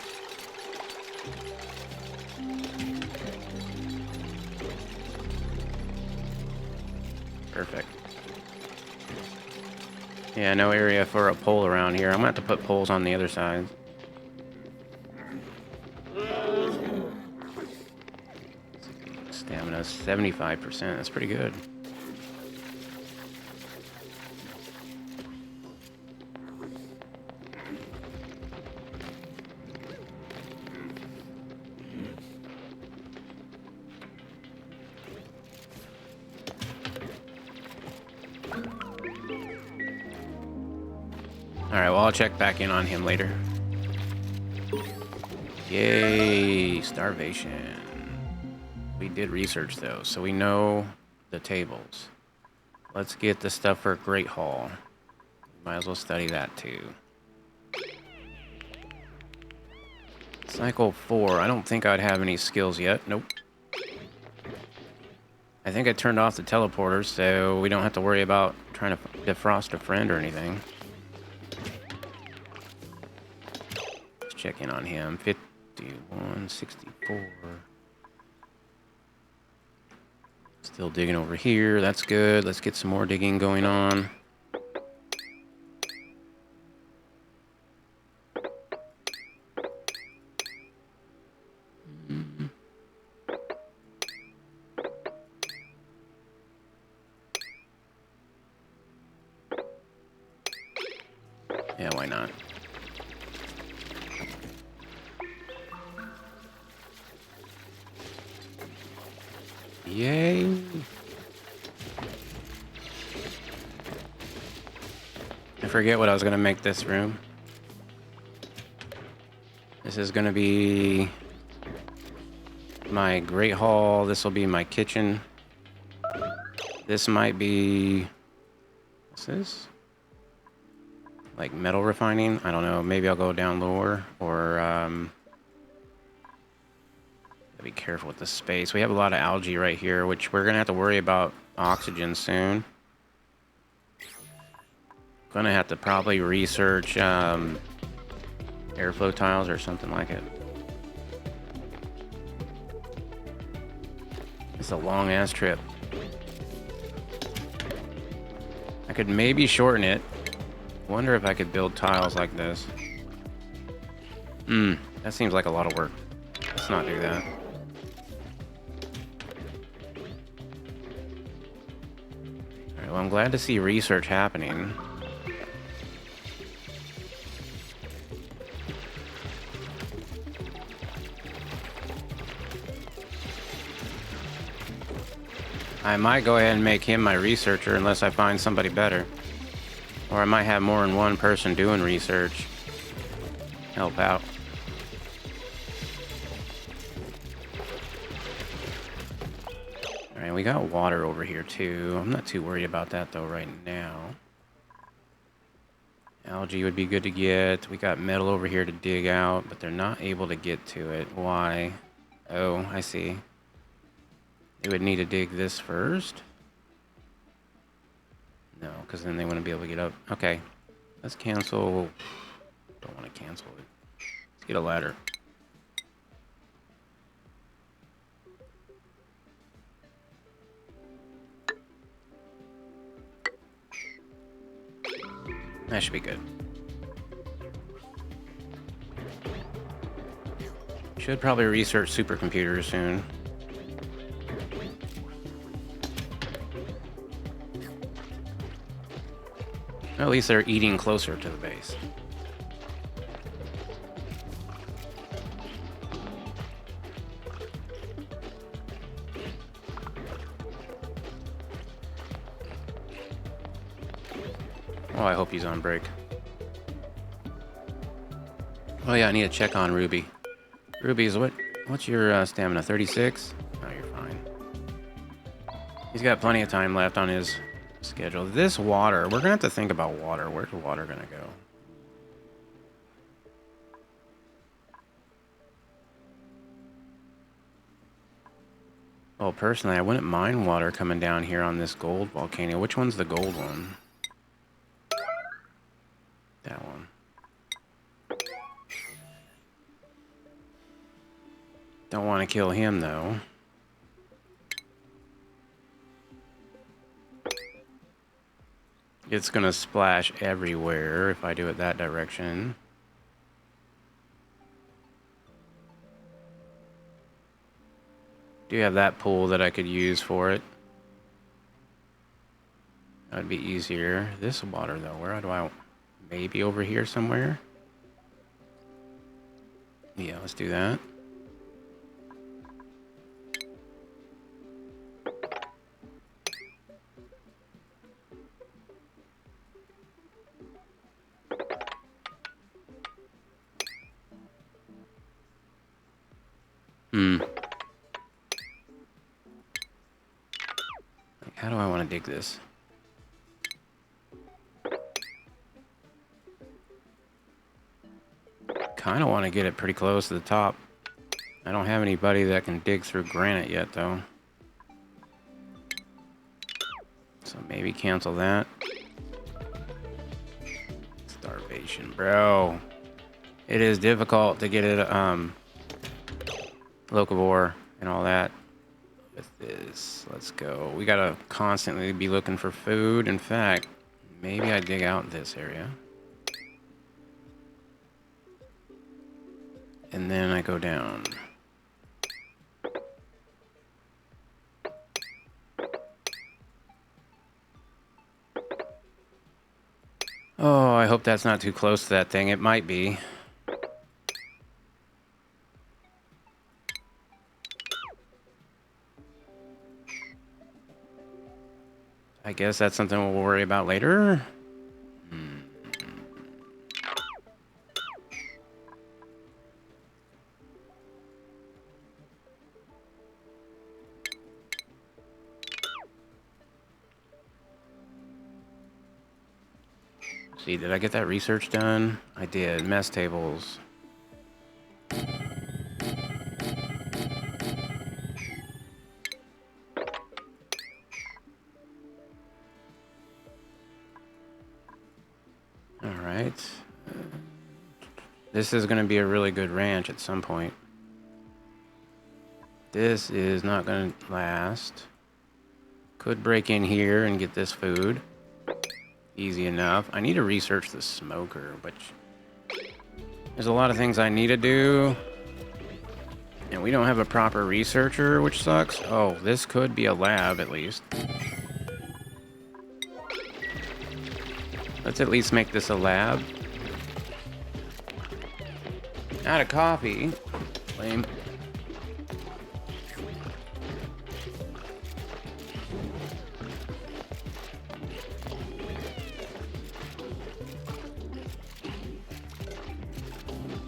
Perfect. Yeah, no area for a pole around here. I'm gonna have to put poles on the other side. Stamina 75%. That's pretty good. Alright, well, I'll check back in on him later. Yay, starvation. We did research, though, so we know the tables. Let's get the stuff for Great Hall. Might as well study that, too. Cycle 4. I don't think I'd have any skills yet. Nope. I think I turned off the teleporters, so we don't have to worry about trying to defrost a friend or anything. Check in on him. 51, 64. Still digging over here. That's good. Let's get some more digging going on. Yeah, why not? Yay. I forget what I was going to make this room. This is going to be my great hall. This will be my kitchen. This might be... What's this? Like metal refining? I don't know. Maybe I'll go down lower or... Be careful with the space. We have a lot of algae right here, which we're gonna have to worry about oxygen soon. Gonna have to probably research airflow tiles or something like it. It's a long ass trip. I could maybe shorten it. Wonder if I could build tiles like this. That seems like a lot of work. Let's not do that. Alright, well, I'm glad to see research happening. I might go ahead and make him my researcher unless I find somebody better. Or I might have more than one person doing research. Help out. Alright, we got water over here too. I'm not too worried about that though right now. Algae would be good to get. We got metal over here to dig out, but they're not able to get to it. Why? Oh, I see. They would need to dig this first. No, because then they wouldn't be able to get up. Okay, let's cancel. Don't want to cancel it. Let's get a ladder. That should be good. Should probably research supercomputers soon. At least they're eating closer to the base. Oh, I hope he's on break. Oh yeah, I need to check on Ruby. Ruby's what's your stamina? 36? Oh, you're fine. He's got plenty of time left on his schedule. This water, we're gonna have to think about water. Where's water gonna go? Well, personally, I wouldn't mind water coming down here on this gold volcano. Which one's the gold one? That one. Don't want to kill him, though. It's going to splash everywhere if I do it that direction. Do you have that pool that I could use for it? That would be easier. This water, though, where do I... Maybe over here somewhere? Yeah, let's do that. How do I want to dig this? Kind of want to get it pretty close to the top. I don't have anybody that can dig through granite yet, though. So maybe cancel that. Starvation, bro. It is difficult to get it, locavore and all that. With this, let's go. We gotta constantly be looking for food. In fact, maybe I dig out this area. And then I go down. Oh, I hope that's not too close to that thing. It might be. I guess that's something we'll worry about later. See, did I get that research done? I did. Mess tables. Alright. This is going to be a really good ranch at some point. This is not going to last. Could break in here and get this food. Easy enough. I need to research the smoker, which there's a lot of things I need to do. And And we don't have a proper researcher, which sucks. Oh, this could be a lab, at least. Let's at least make this a lab. Out of coffee. Lame.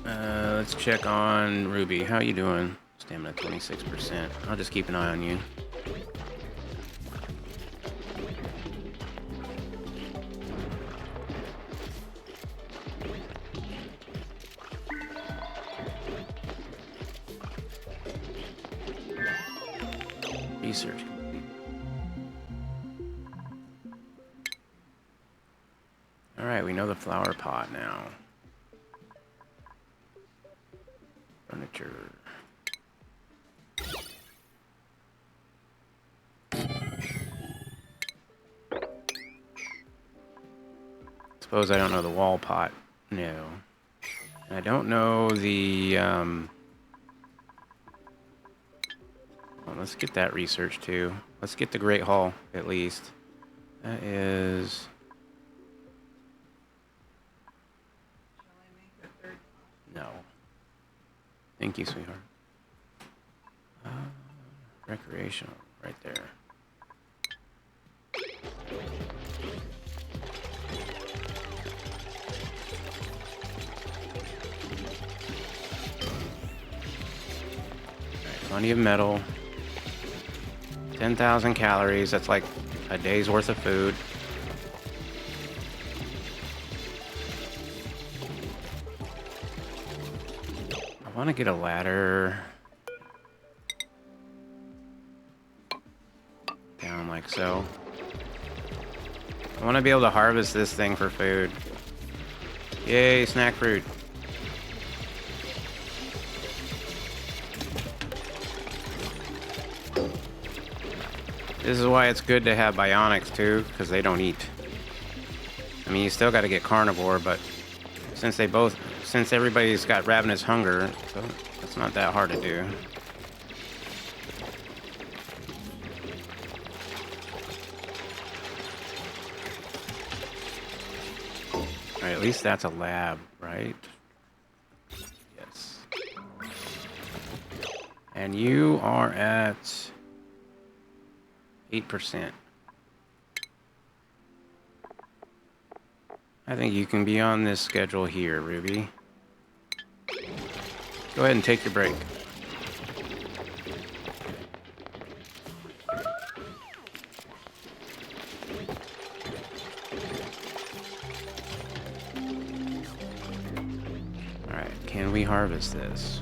Let's check on Ruby. How you doing? Stamina 26%. I'll just keep an eye on you. Research complete. Alright, we know the flower pot now. Furniture. Suppose I don't know the wall pot. No. I don't know the, well, let's get that research too. Let's get the Great Hall, at least. That is... No. Thank you, sweetheart. Recreational, right there. Alright, plenty of metal. 10,000 calories, that's like a day's worth of food. I want to get a ladder down like so. I want to be able to harvest this thing for food. Yay, snack fruit. This is why it's good to have bionics too, because they don't eat. I mean, you still got to get carnivore, but since everybody's got ravenous hunger, so it's not that hard to do. Alright, at least that's a lab, right? Yes. And you are at 8%. I think you can be on this schedule here, Ruby. Go ahead and take your break. Alright, can we harvest this?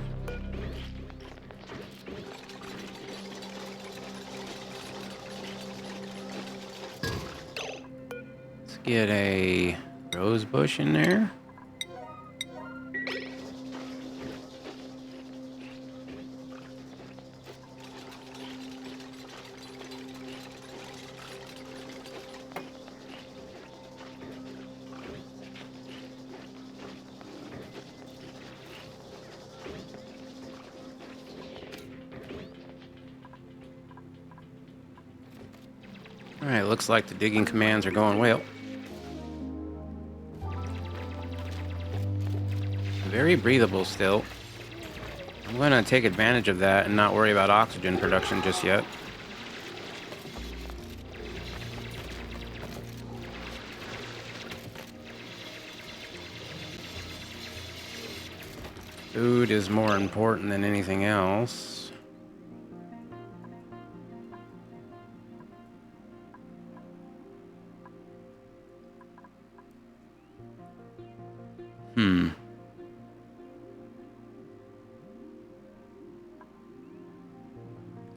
Let's get a rose bush in there. Alright, looks like the digging commands are going well. Very breathable still. I'm going to take advantage of that and not worry about oxygen production just yet. Food is more important than anything else.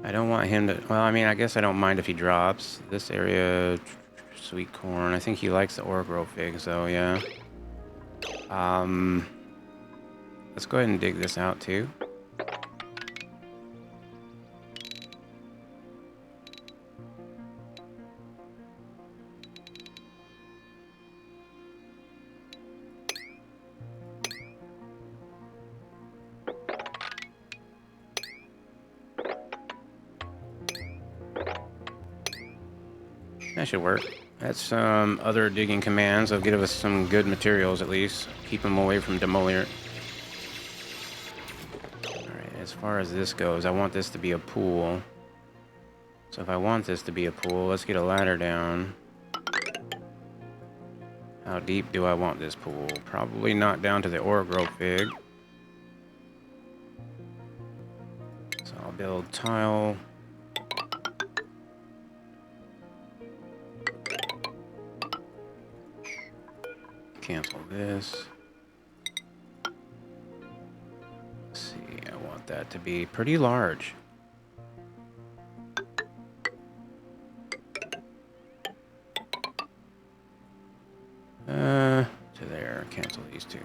I don't want him to... Well, I mean, I guess I don't mind if he drops. This area... Sweet corn. I think he likes the Orgro figs, though, yeah. Let's go ahead and dig this out, too. That should work. That's some other digging commands. They'll give us some good materials at least. Keep them away from Demolier. Alright, as far as this goes, I want this to be a pool. So if I want this to be a pool, let's get a ladder down. How deep do I want this pool? Probably not down to the ore growth fig. So I'll build tile. Cancel this. Let's see, I want that to be pretty large. To there. Cancel these two.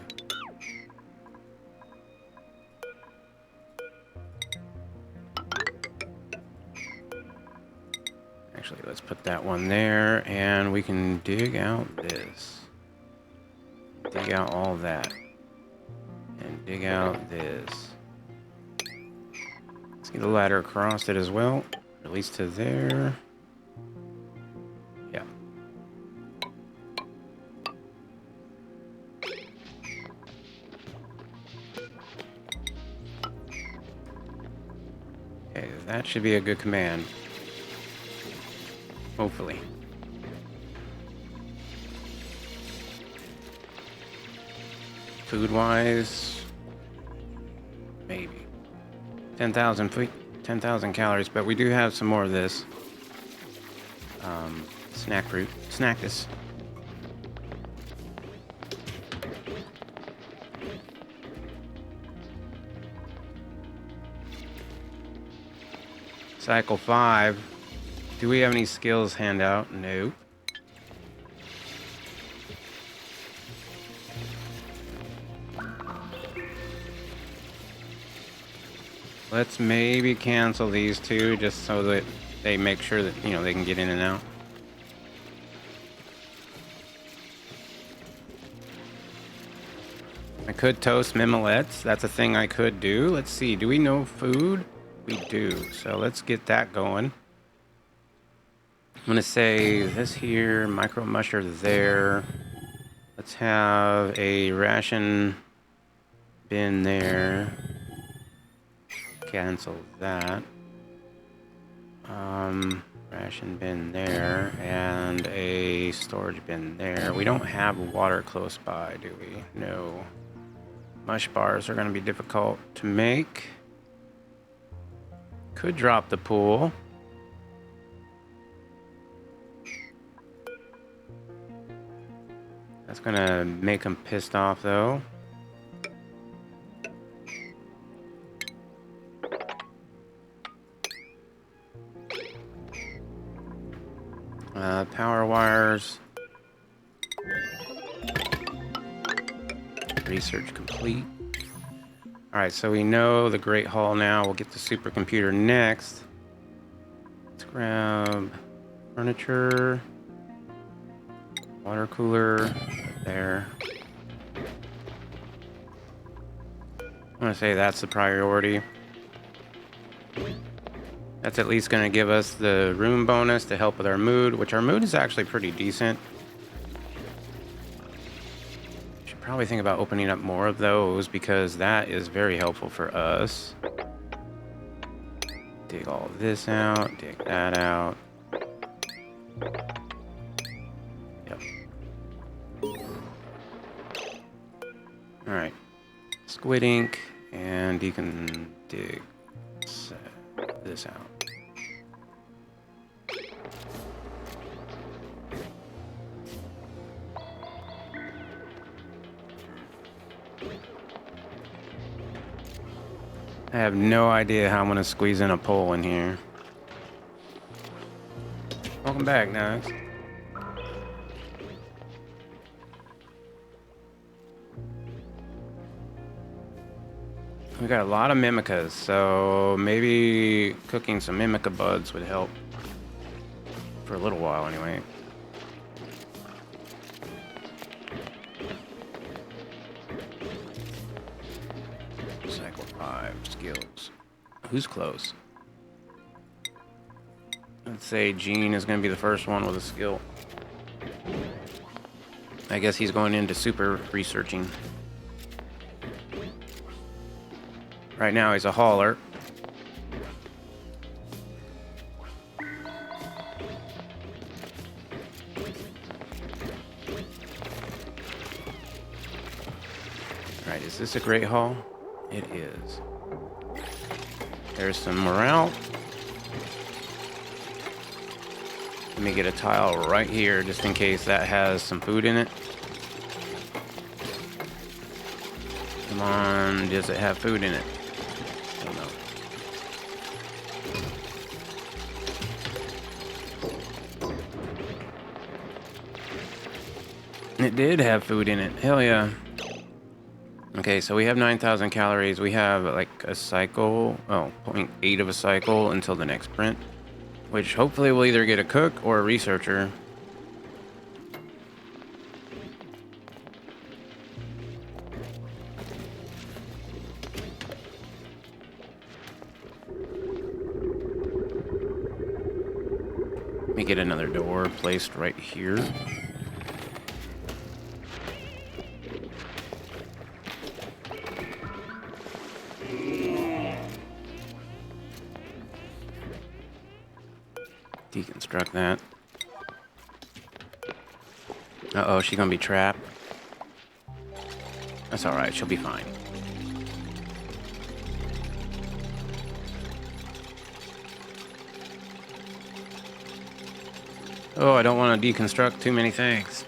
Actually, let's put that one there, and we can dig out this. Dig out all that. And dig out this. Let's get a ladder across it as well. At least to there. Yeah. Okay, that should be a good command. Hopefully. Food-wise, maybe 10,000 calories, but we do have some more of this. Snack fruit. Snack this. Cycle 5. Do we have any skills handout? No. Let's maybe cancel these two just so that they make sure that, you know, they can get in and out. I could toast mimolets. That's a thing I could do. Let's see. Do we know food? We do. So let's get that going. I'm going to say this here, micro musher there. Let's have a ration bin there. Cancel that. Ration bin there and a storage bin there. We don't have water close by, do we? No. Mush bars are going to be difficult to make. Could drop the pool. That's going to make them pissed off, though. Power wires. Research complete. Alright, so we know the Great Hall now. We'll get the supercomputer next. Let's grab furniture. Water cooler. Right there. I'm going to say that's the priority. That's at least going to give us the room bonus to help with our mood, which our mood is actually pretty decent. Should probably think about opening up more of those because that is very helpful for us. Dig all this out, dig that out. Yep. Alright. Squid ink, and you can dig this out. I have no idea how I'm going to squeeze in a pole in here. Welcome back, guys. We got a lot of mimicas, so maybe cooking some mimica buds would help. For a little while, anyway. Cycle 5 skills. Who's close? Let's say Gene is going to be the first one with a skill. I guess he's going into super researching. Right now he's a hauler. Alright, is this a great haul? It is. There's some morale. Let me get a tile right here just in case that has some food in it. Come on, does it have food in it? Oh no. It did have food in it. Hell yeah. Okay, so we have 9,000 calories. We have like a cycle, 0.8 of a cycle until the next sprint, which hopefully we'll either get a cook or a researcher. Let me get another door placed right here. Deconstruct that. Uh-oh, she's gonna be trapped. That's alright, she'll be fine. Oh, I don't want to deconstruct too many things.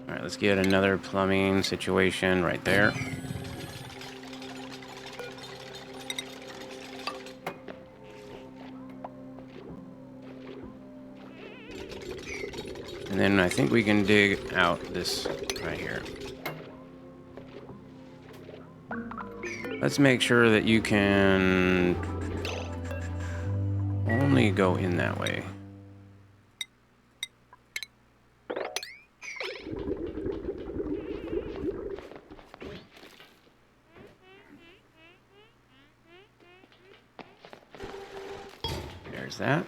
Alright, let's get another plumbing situation right there. And then I think we can dig out this right here. Let's make sure that you can only go in that way. There's that.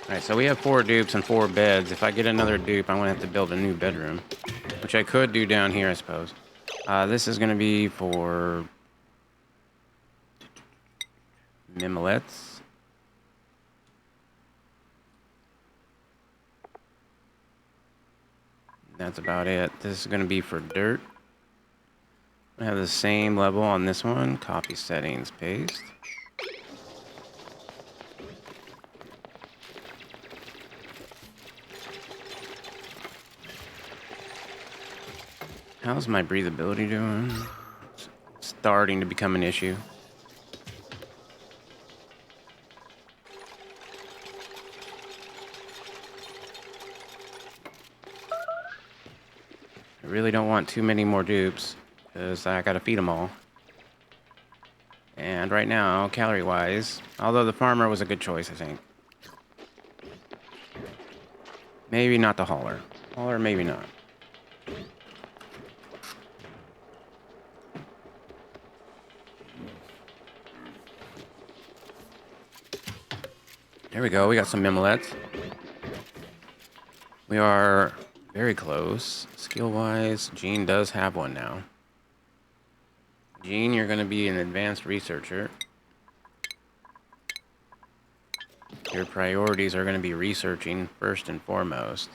Alright, so we have 4 dupes and 4 beds. If I get another dupe, I'm going to have to build a new bedroom. Which I could do down here, I suppose. This is going to be for mimolets. That's about it. This is going to be for dirt. I have the same level on this one. Copy settings, paste. How's my breathability doing? It's starting to become an issue. I really don't want too many more dupes, because I gotta feed them all. And right now, calorie-wise, although the farmer was a good choice, I think. Maybe not the hauler. Hauler, maybe not. There we go, we got some mimolets. We are very close. Skill-wise, Gene does have one now. Gene, you're going to be an advanced researcher. Your priorities are going to be researching first and foremost.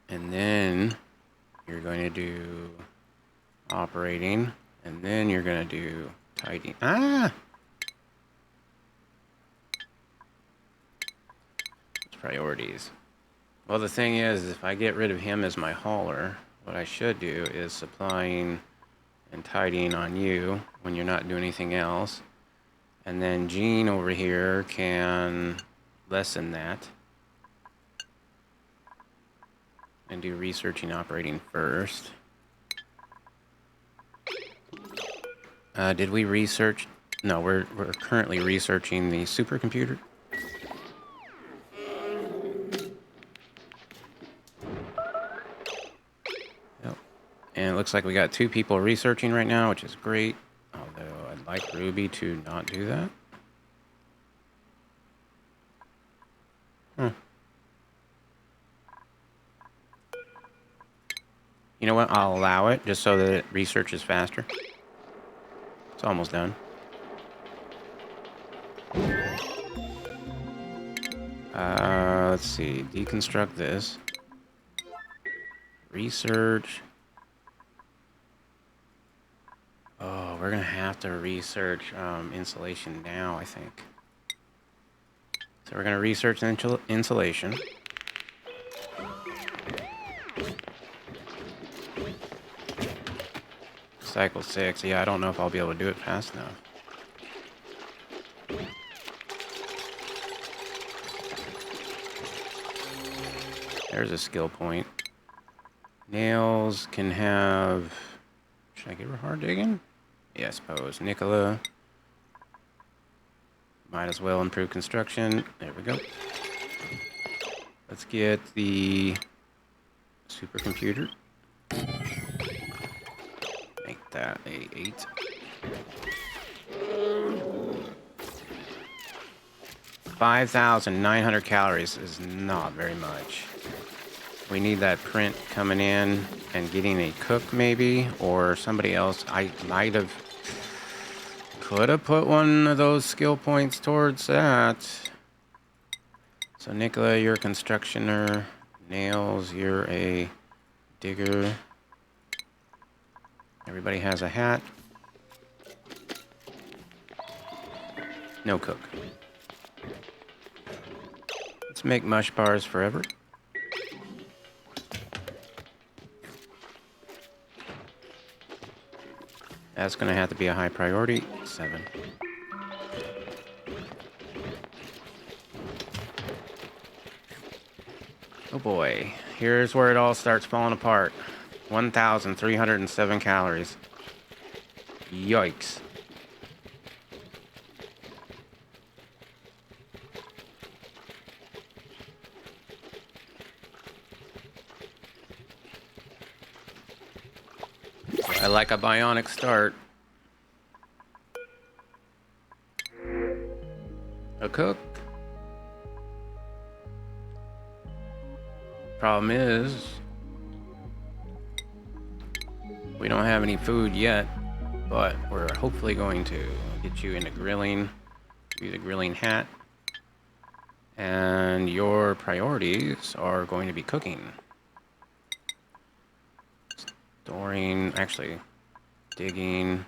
And then you're going to do operating. And then you're going to do tidying. Priorities. Well, the thing is, if I get rid of him as my hauler, what I should do is supplying and tidying on you when you're not doing anything else. And then Gene over here can lessen that and do researching operating first. Did we research? No, we're currently researching the supercomputer. it looks like we got 2 people researching right now, which is great. Although I'd like Ruby to not do that. Huh. You know what? I'll allow it just so that it researches faster. It's almost done. Let's see. Deconstruct this. Research. Oh, we're gonna have to research insulation now, I think. So we're gonna research insulation. Cycle 6. Yeah, I don't know if I'll be able to do it fast enough. There's a skill point. Nails can have... Should I give her hard digging? Yeah, I suppose. Nicola. Might as well improve construction. There we go. Let's get the supercomputer. Make that a 8. $5,900 calories is not very much. We need that print coming in and getting a cook maybe, or somebody else. I could have put one of those skill points towards that. So Nicola, you're a constructioner. Nails, you're a digger. Everybody has a hat. No cook. Let's make mush bars forever. That's going to have to be a high priority. 7. Oh boy. Here's where it all starts falling apart. 1,307 calories. Yikes. I like a bionic start. A cook. Problem is, we don't have any food yet, but we're hopefully going to get you into grilling. Use a grilling hat. And your priorities are going to be cooking. Storing, actually, digging.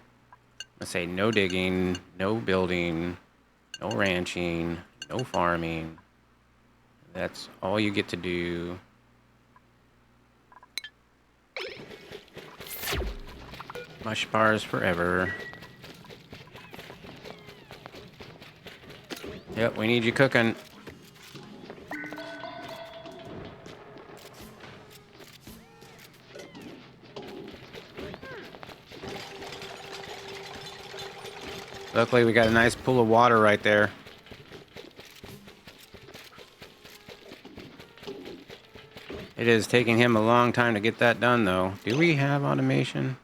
Let's say no digging, no building, no ranching, no farming. That's all you get to do. Mush bars forever. Yep, we need you cooking. Luckily, we got a nice pool of water right there. It is taking him a long time to get that done, though. Do we have automation?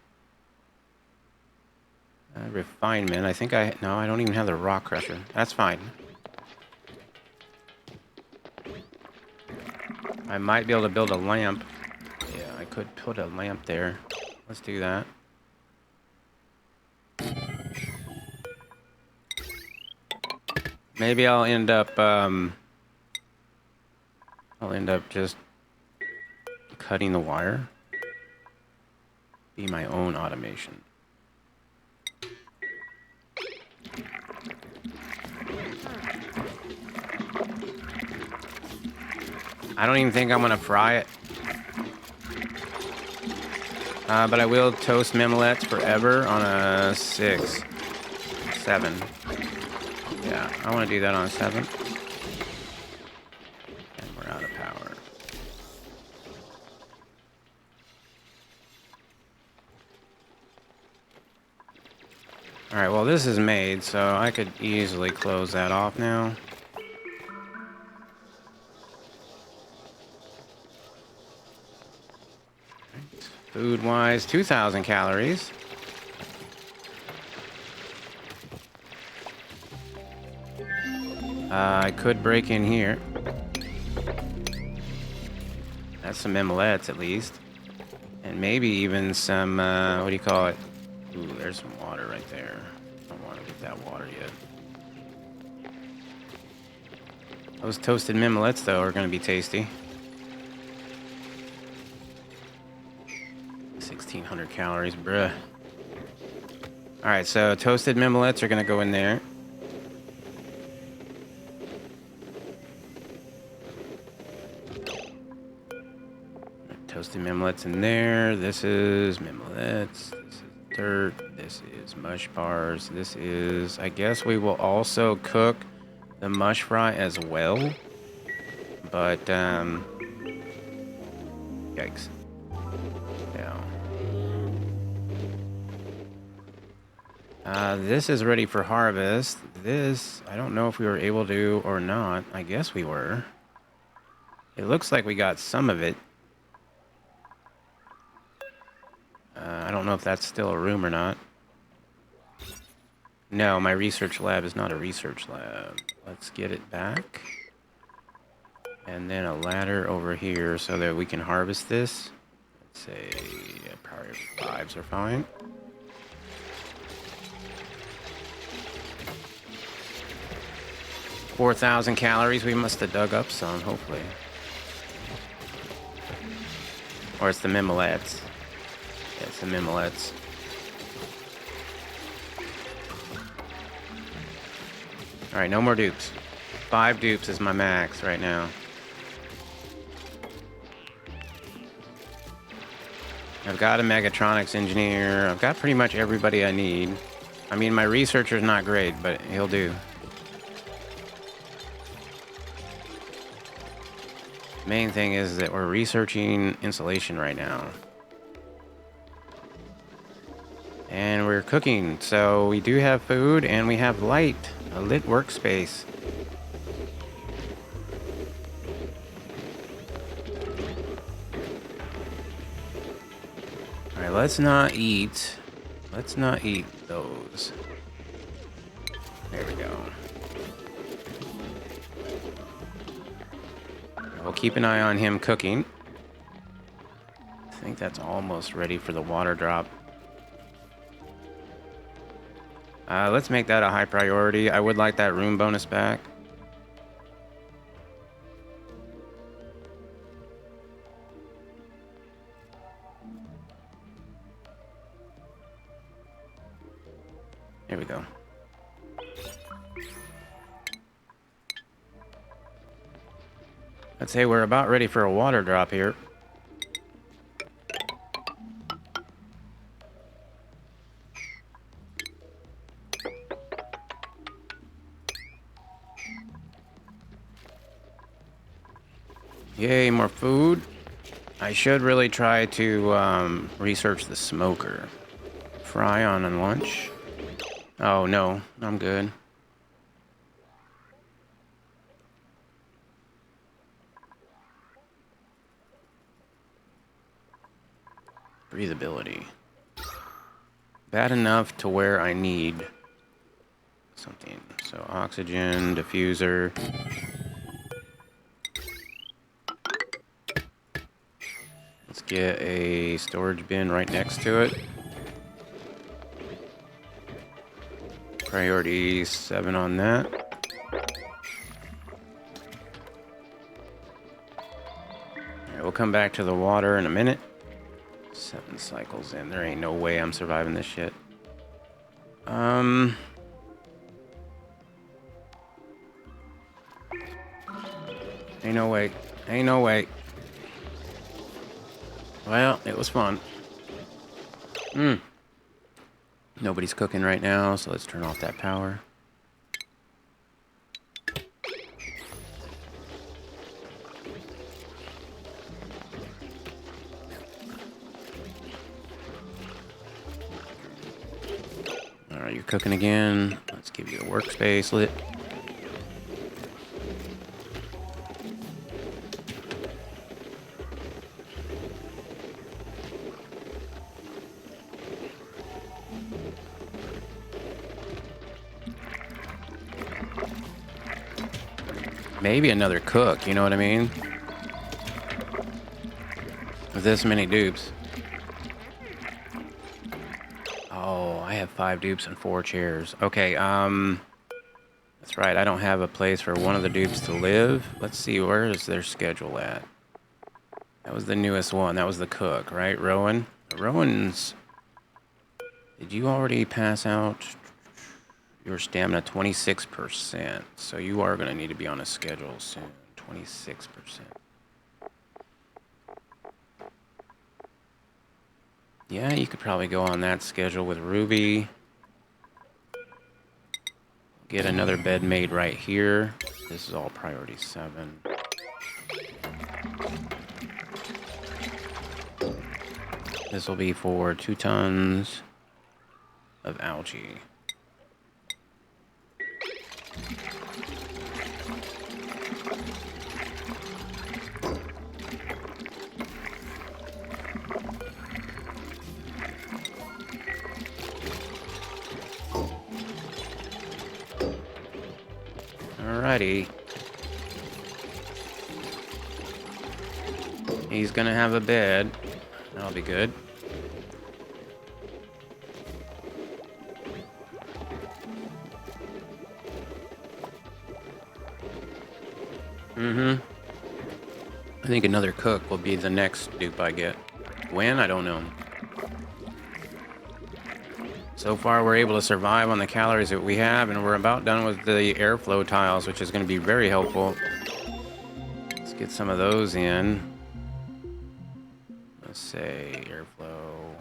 Refinement. I think no, I don't even have the rock crusher. That's fine. I might be able to build a lamp. Yeah, I could put a lamp there. Let's do that. Maybe I'll end up just cutting the wire. Be my own automation. I don't even think I'm gonna fry it. But I will toast mimolets forever on a 6, 7. Yeah, I want to do that on a 7. And we're out of power. Alright, well this is made, so I could easily close that off now. Food-wise, 2,000 calories. I could break in here. That's some emolets at least. And maybe even some, what do you call it? Ooh, there's some water right there. I don't want to get that water yet. Those toasted mimolets, though, are going to be tasty. 1,600 calories, bruh. Alright, so toasted mimolets are going to go in there. Toasted mimolets in there. This is mimolets. This is dirt. This is mush bars. This is... I guess we will also cook the mush fry as well. But, yikes. Yeah. This is ready for harvest. This, I don't know if we were able to or not. I guess we were. It looks like we got some of it. I don't know if that's still a room or not. No, my research lab is not a research lab. Let's get it back. And then a ladder over here so that we can harvest this. Let's say priority 5s are fine. – 4,000 calories. We must have dug up some, hopefully. Or it's the mimolets. Yeah, it's the mimolets. Alright, no more dupes. 5 dupes is my max right now. I've got a mechatronics engineer. I've got pretty much everybody I need. I mean, my researcher's not great, but he'll do. Main thing is that we're researching insulation right now. And we're cooking, so we do have food and we have light. A lit workspace. Alright, let's not eat. Let's not eat those. There we go. We'll keep an eye on him cooking. I think that's almost ready for the water drop. Let's make that a high priority. I would like that room bonus back. Here we go. I'd say we're about ready for a water drop here. Yay, more food. I should really try to research the smoker. Fry on lunch. Oh, no. I'm good. Breathability. Bad enough to where I need something. So oxygen, diffuser. Let's get a storage bin right next to it. Priority 7 on that. Alright, we'll come back to the water in a minute. 7 cycles in. There ain't no way I'm surviving this shit. Ain't no way. Ain't no way. Well, it was fun. Nobody's cooking right now, so let's turn off that power. Alright, you're cooking again. Let's give you a workspace lit. Maybe another cook, you know what I mean? With this many dupes. Oh, I have 5 dupes and 4 chairs. Okay, that's right, I don't have a place for one of the dupes to live. Let's see, where is their schedule at? That was the newest one. That was the cook, right? Rowan? Rowan's... Did you already pass out your stamina? 26%. So you are going to need to be on a schedule soon. 26%. Yeah, you could probably go on that schedule with Ruby. Get another bed made right here. This is all priority 7. This will be for 2 tons of algae. Alrighty. He's gonna have a bed. That'll be good. I think another cook will be the next dupe I get. When? I don't know. So far, we're able to survive on the calories that we have, and we're about done with the airflow tiles, which is going to be very helpful. Let's get some of those in. Let's say airflow,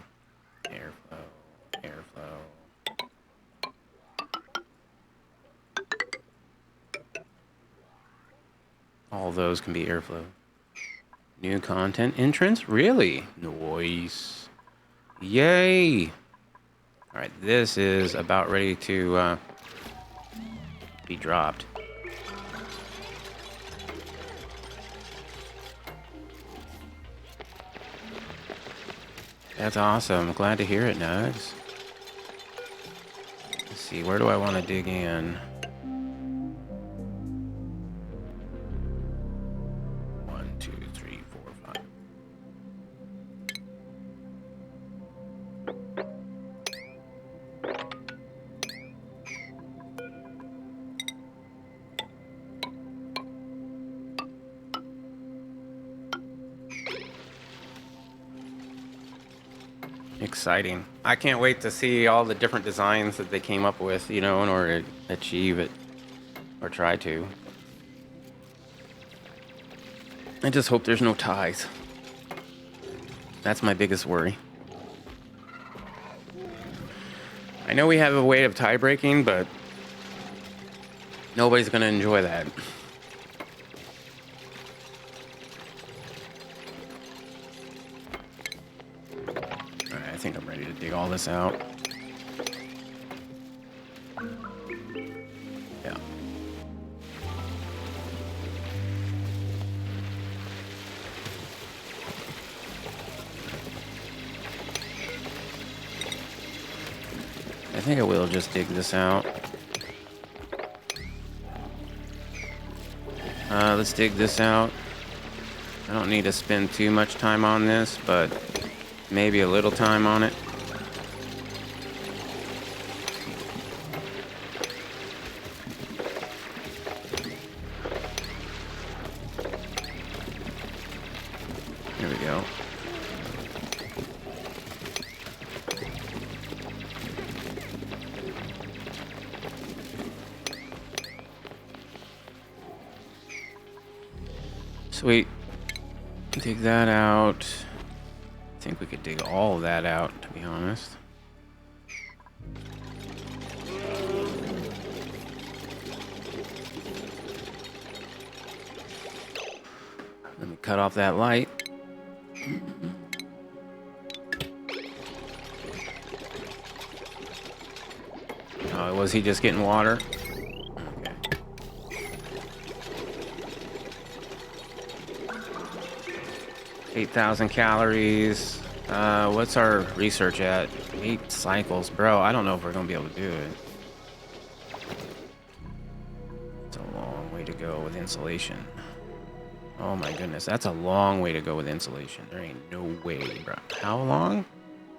airflow, airflow. All those can be airflow. New content entrance? Really? Nice. Yay! Alright, this is about ready to be dropped. That's awesome. Glad to hear it, Nugs. Let's see, where do I want to dig in? Exciting. I can't wait to see all the different designs that they came up with, you know, in order to achieve it, or try to. I just hope there's no ties. That's my biggest worry. I know we have a way of tie breaking, but nobody's going to enjoy that. I think I'm ready to dig all this out. Yeah. I think I will just dig this out. Let's dig this out. I don't need to spend too much time on this, but maybe a little time on it. There we go. Sweet. Dig that out. I think we could dig all of that out, to be honest. Let me cut off that light. Oh, was he just getting water? Okay. 8,000 calories. What's our research at? 8 cycles. Bro, I don't know if we're going to be able to do it. It's a long way to to go with insulation. Oh my goodness, that's a long way to go with insulation. There ain't no way, bro. How long?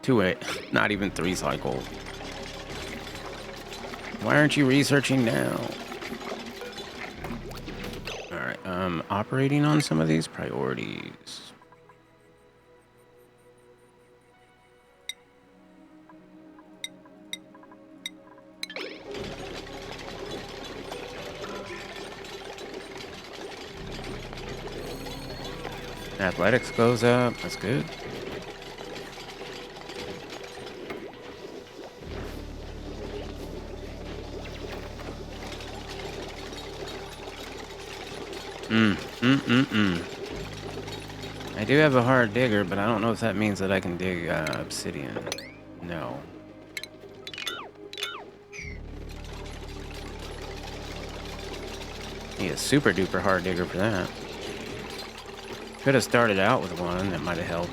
2, not even 3 cycles. Why aren't you researching now? Alright, operating on some of these priorities. Athletics goes up. That's good. I do have a hard digger, but I don't know if that means that I can dig obsidian. No. Need a super duper hard digger for that. Could have started out with one, that might have helped.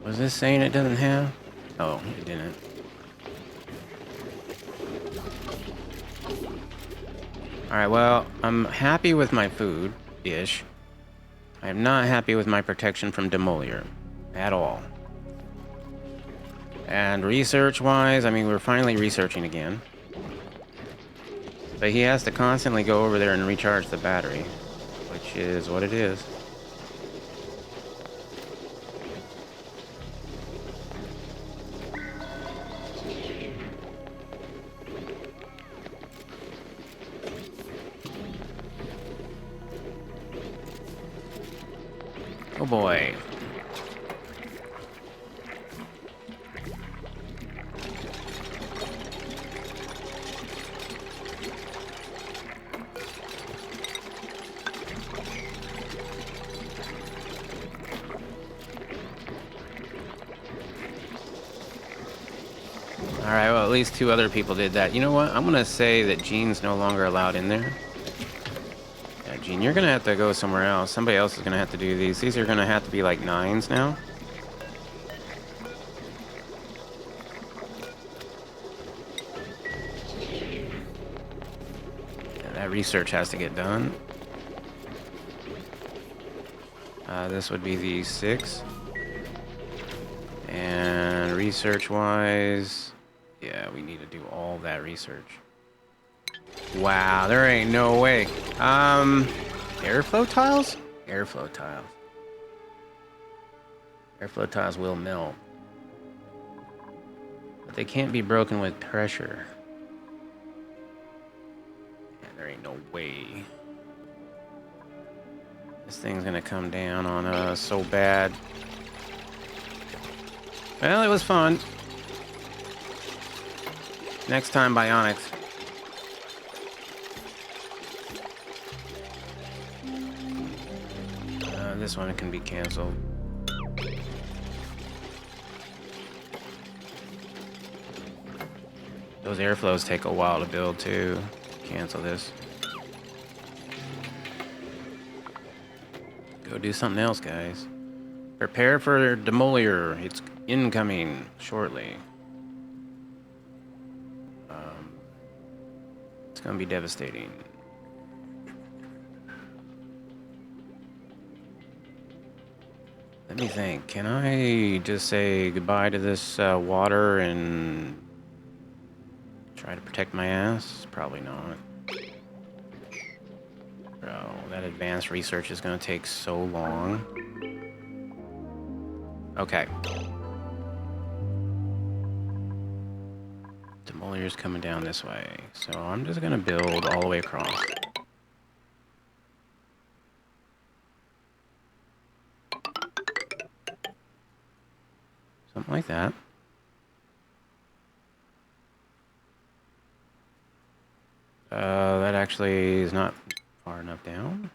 Was this saying it doesn't have? Oh, it didn't. Alright, well, I'm happy with my food-ish. I am not happy with my protection from Demolier. At all. And research-wise, I mean, we're finally researching again. But he has to constantly go over there and recharge the battery. Which is what it is. Oh boy. Alright, well, at least 2 other people did that. You know what? I'm gonna say that Gene's no longer allowed in there. Yeah, Gene, you're gonna have to go somewhere else. Somebody else is gonna have to do these. These are gonna have to be like 9s now. Yeah, that research has to get done. This would be the 6. And research-wise, yeah, we need to do all that research. Wow, there ain't no way. Airflow tiles? Airflow tiles. Airflow tiles will melt. But they can't be broken with pressure. Yeah, there ain't no way. This thing's gonna come down on us so bad. Well, it was fun. Next time, Bionics. This one can be canceled. Those airflows take a while to build too. Cancel this. Go do something else, guys. Prepare for Demolier. It's incoming shortly. It's gonna be devastating. Let me think. Can I just say goodbye to this water and try to protect my ass? Probably not. Bro, that advanced research is gonna take so long. Okay. Demolier's coming down this way, so I'm just gonna build all the way across. Something like that. That actually is not far enough down.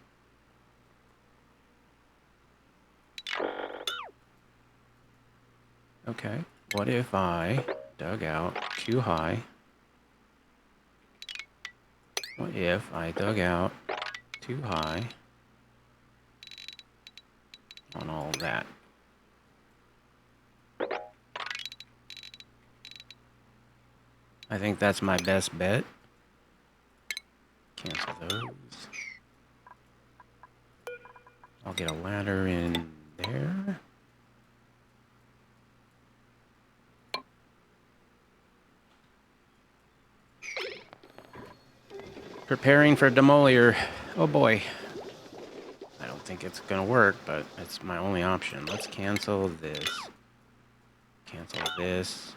Okay, what if I dug out too high? What if I dug out too high on all of that? I think that's my best bet. Cancel those. I'll get a ladder in there. Preparing for Demolier. Oh boy. I don't think it's gonna work, but it's my only option. Let's cancel this. Cancel this.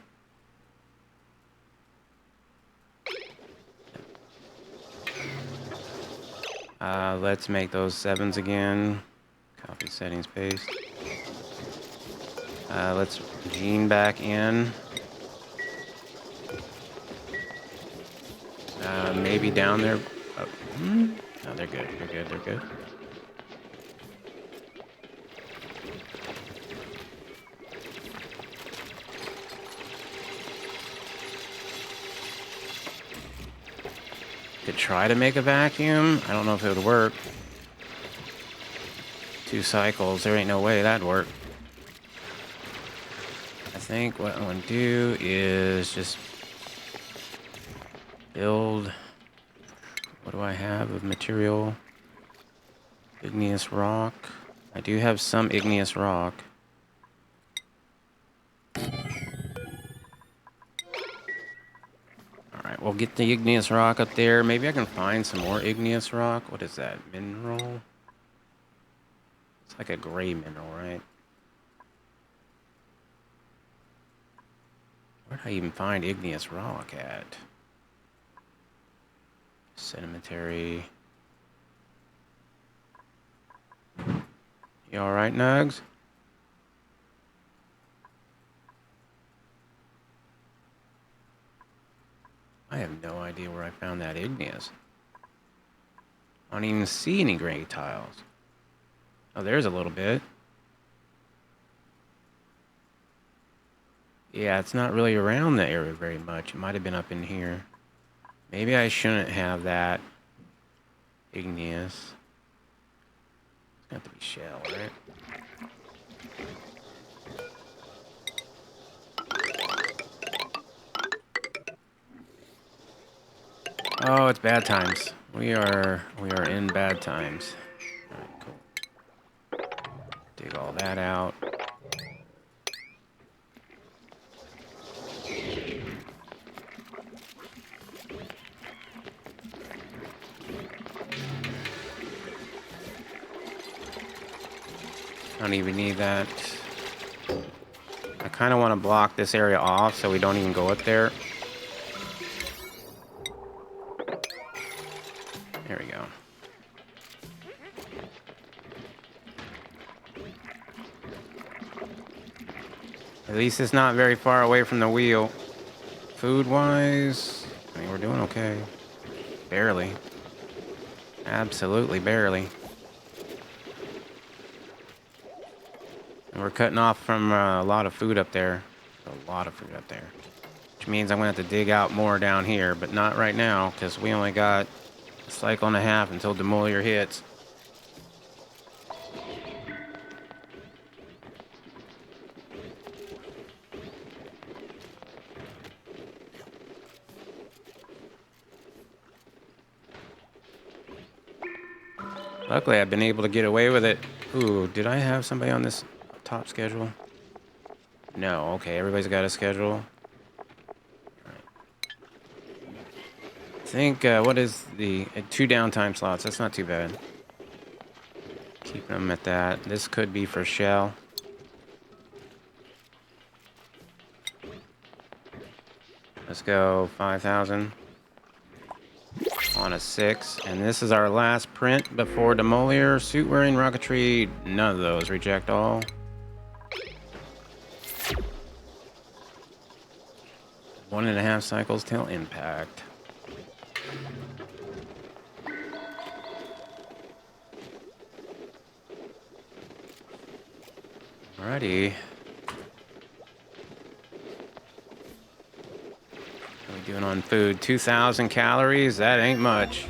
Let's make those 7s again. Copy settings, paste. Let's gene back in. Maybe down there. Oh, no, they're good. They're good. They're good. Could try to make a vacuum. I don't know if it would work. 2 cycles. There ain't no way that'd work. I think what I'm going to do is just build. What do I have of material? Igneous rock. I do have some igneous rock. Alright, we'll get the igneous rock up there. Maybe I can find some more igneous rock. What is that? Mineral? It's like a gray mineral, right? Where'd I even find igneous rock at? Sedimentary. You alright, Nugs? I have no idea where I found that igneous. I don't even see any gray tiles. Oh, there's a little bit. Yeah, it's not really around the area very much. It might have been up in here. Maybe I shouldn't have that igneous. It's got to be shell, right? Oh, it's bad times. We are in bad times. Alright, cool. Dig all that out. I don't even need that. I kind of want to block this area off so we don't even go up there. There we go. At least it's not very far away from the wheel. Food-wise, I mean, we're doing okay. Barely. Absolutely barely. And we're cutting off from a lot of food up there. A lot of food up there. Which means I'm going to have to dig out more down here, but not right now, because we only got a cycle and a half until Demolier hits. Luckily, I've been able to get away with it. Ooh, did I have somebody on this top schedule? No, okay, everybody's got a schedule. I think, what is the 2 downtime slots? That's not too bad. Keep them at that. This could be for shell. Let's go 5,000 on a 6. And this is our last print before Demolier. Suit wearing, rocketry, none of those. Reject all. One and a half cycles till impact. Alrighty. We Doing on food, 2,000 calories. That ain't much.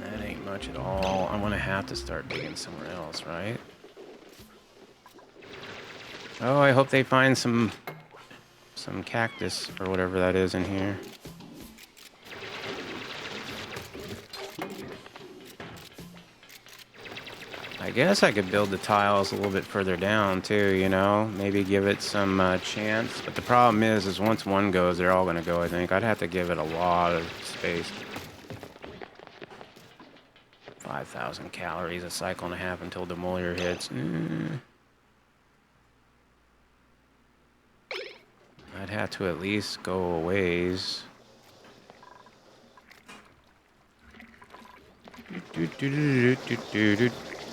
That ain't much at all. I'm gonna have to start digging somewhere else, right? Oh, I hope they find some cactus or whatever that is in here. I guess I could build the tiles a little bit further down too, you know? Maybe give it some chance. But the problem is once one goes, they're all gonna go, I think. I'd have to give it a lot of space. 5,000 calories, a cycle and a half until Demolier hits. I'd have to at least go a ways.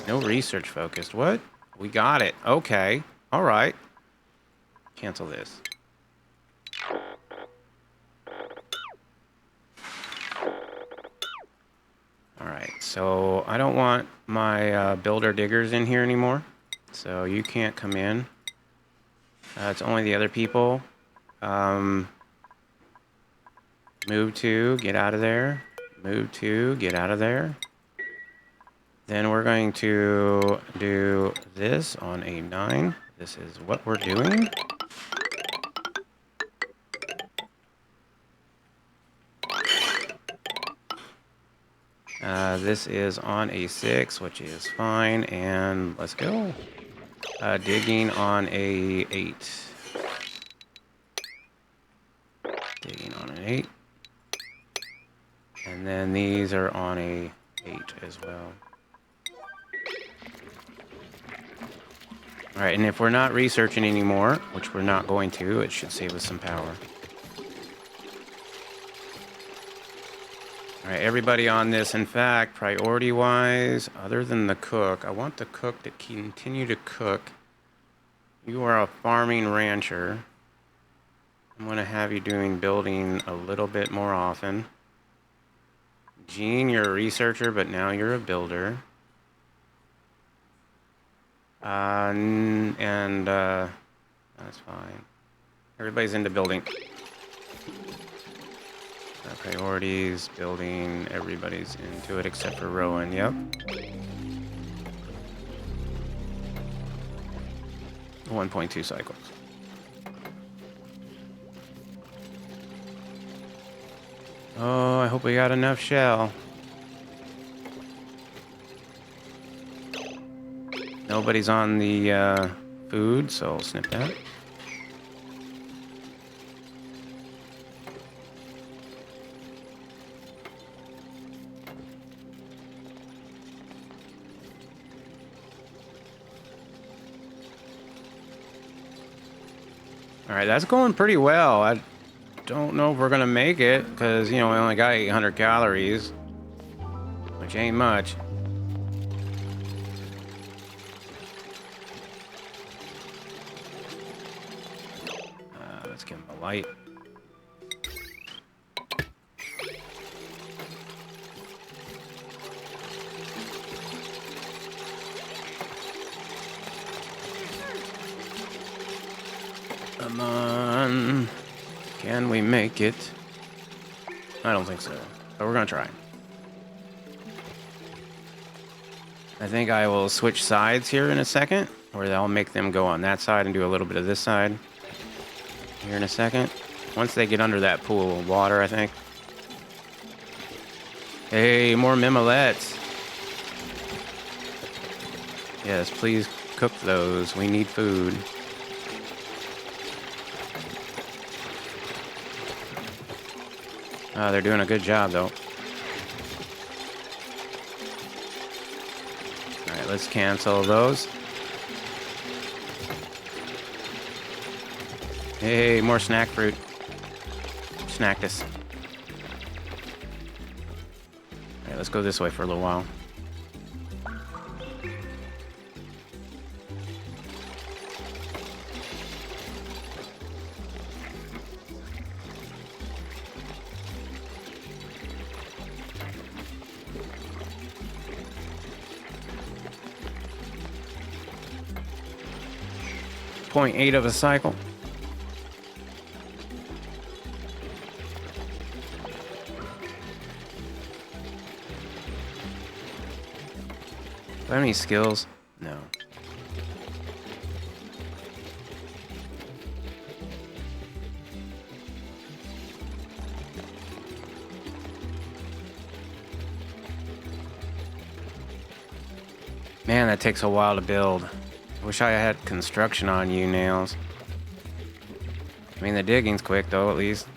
No research focused. What? We got it. Okay. All right. Cancel this. All right. So I don't want my builder diggers in here anymore. So you can't come in. It's only the other people. Move to, get out of there. Move to, get out of there. Then we're going to do this on a 9. This is what we're doing. This is on a 6, which is fine. And let's go. Digging on a 8. Digging on an 8. And then these are on a 8 as well. Alright, and if we're not researching anymore, which we're not going to, it should save us some power. Alright, everybody on this. In fact, priority-wise, other than the cook, I want the cook to continue to cook. You are a farming rancher. I'm going to have you doing building a little bit more often. Gene, you're a researcher, but now you're a builder. That's fine. Everybody's into building. Priorities, building, everybody's into it except for Rowan, yep. 1.2 cycles. Oh, I hope we got enough shell. Nobody's on the food, so I'll snip that. Alright, that's going pretty well. I don't know if we're gonna make it, because, you know, we only got 800 calories, which ain't much. Let's give him a light. Come on. Can we make it? I don't think so, but we're gonna try. I think I will switch sides here in a second, or I'll make them go on that side and do a little bit of this side here in a second. Once they get under that pool of water, I think. Hey, more mimolets. Yes, please cook those. We need food. They're doing a good job, though. Alright, let's cancel those. Hey, more snack fruit. Snack this. Alright, let's go this way for a little while. .8 of a cycle. Do I have any skills? No. Man, that takes a while to build. I wish I had construction on you, Nails. I mean, the digging's quick, though, at least.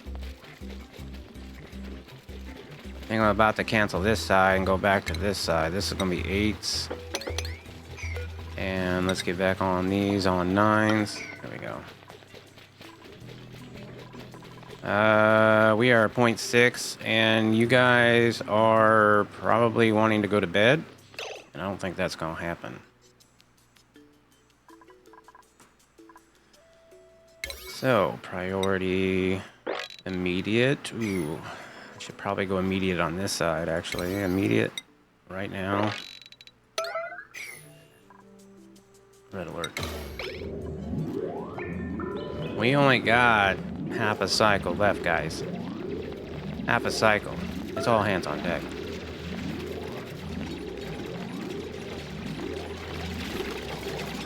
I think I'm about to cancel this side and go back to this side. This is going to be 8s. And let's get back on these on 9s. There we go. We are 0.6, and you guys are probably wanting to go to bed. And I don't think that's going to happen. So, priority immediate. Ooh, I should probably go immediate on this side, actually. Immediate right now. Red alert. We only got half a cycle left, guys. Half a cycle. It's all hands on deck.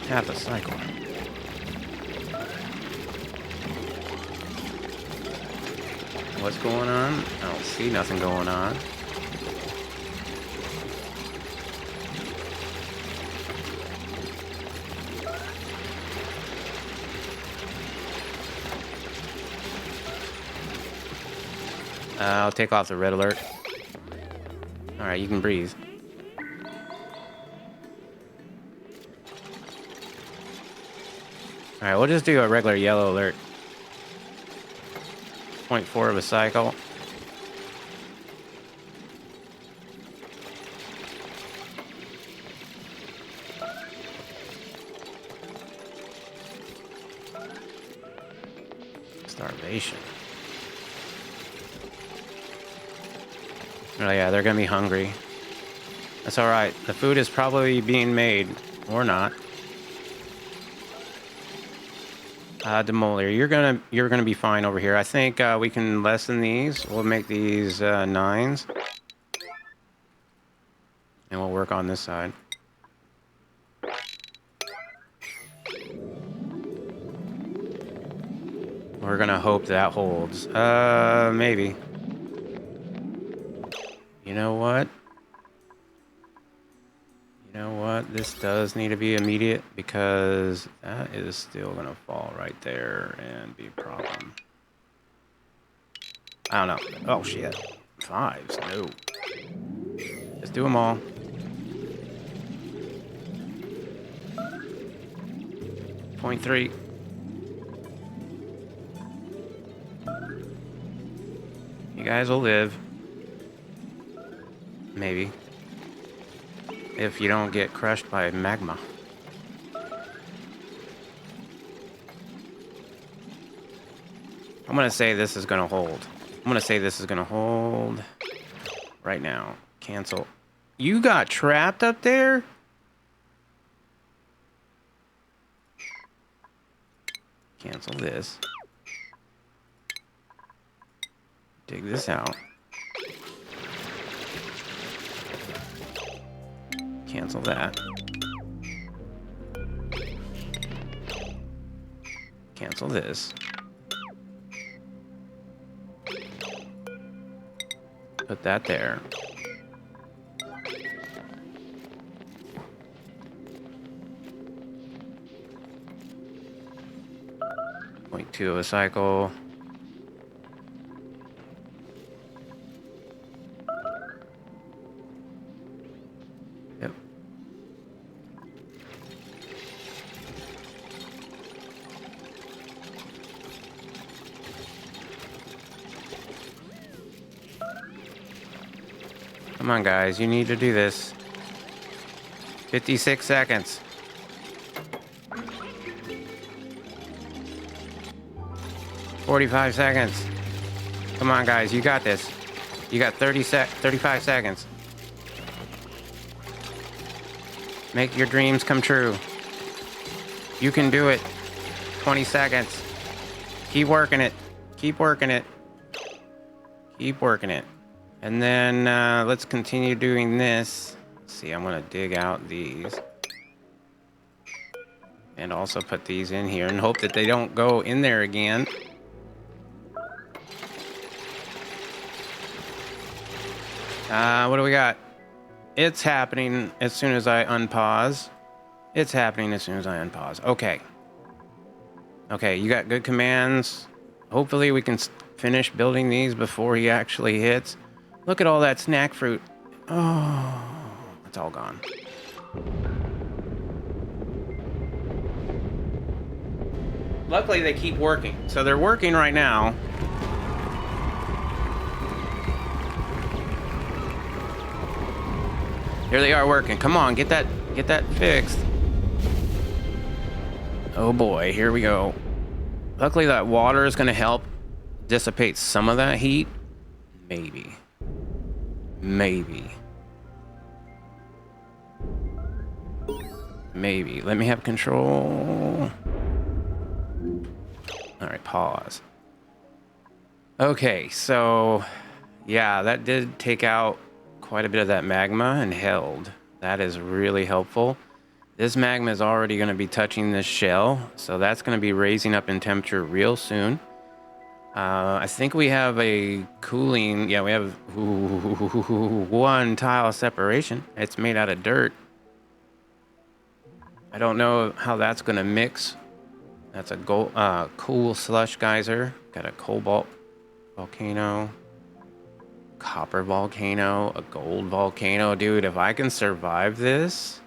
Half a cycle. What's going on? I don't see nothing going on. I'll take off the red alert. Alright, you can breathe. Alright, we'll just do a regular yellow alert. 0.4 of a cycle. Starvation. Oh yeah, they're gonna be hungry. That's alright. The food is probably being made. Or not. Demolier, you're gonna be fine over here. I think we can lessen these. We'll make these 9s. And we'll work on this side. We're gonna hope that holds. Maybe. You know what? You know what? This does need to be immediate because that is still gonna fall right there and be a problem. I don't know. Oh shit. 5s. No. Let's do them all. Point 3. You guys will live. Maybe. If you don't get crushed by magma. I'm gonna say this is gonna hold. I'm gonna say this is gonna hold right now. Cancel. You got trapped up there? Cancel this. Dig this out. Cancel that. Cancel this. Put that there. Point 2 of a cycle. Yep. Come on, guys. You need to do this. 56 seconds. $45 seconds. Come on, guys. You got this. You got 35 seconds. Make your dreams come true. You can do it. 20 seconds. Keep working it. Keep working it. Keep working it. And then let's continue doing this. Let's see, I'm gonna dig out these. And also put these in here and hope that they don't go in there again. What do we got? It's happening as soon as I unpause. It's happening as soon as I unpause. Okay. Okay, you got good commands. Hopefully we can finish building these before he actually hits. Look at all that snack fruit. Oh, it's all gone. Luckily, they keep working. So they're working right now. Here they are working. Come on, get that fixed. Oh boy, here we go. Luckily, that water is going to help dissipate some of that heat. Maybe. Maybe. Maybe. Let me have control. All right, pause. Okay, so yeah, that did take out quite a bit of that magma and held. That is really helpful. This magma is already going to be touching this shell, so that's going to be raising up in temperature real soon. I think we have a cooling. Yeah, we have one tile separation. It's made out of dirt. I don't know how that's going to mix. That's a cool slush geyser. Got a cobalt volcano, copper volcano, a gold volcano. Dude, if I can survive this,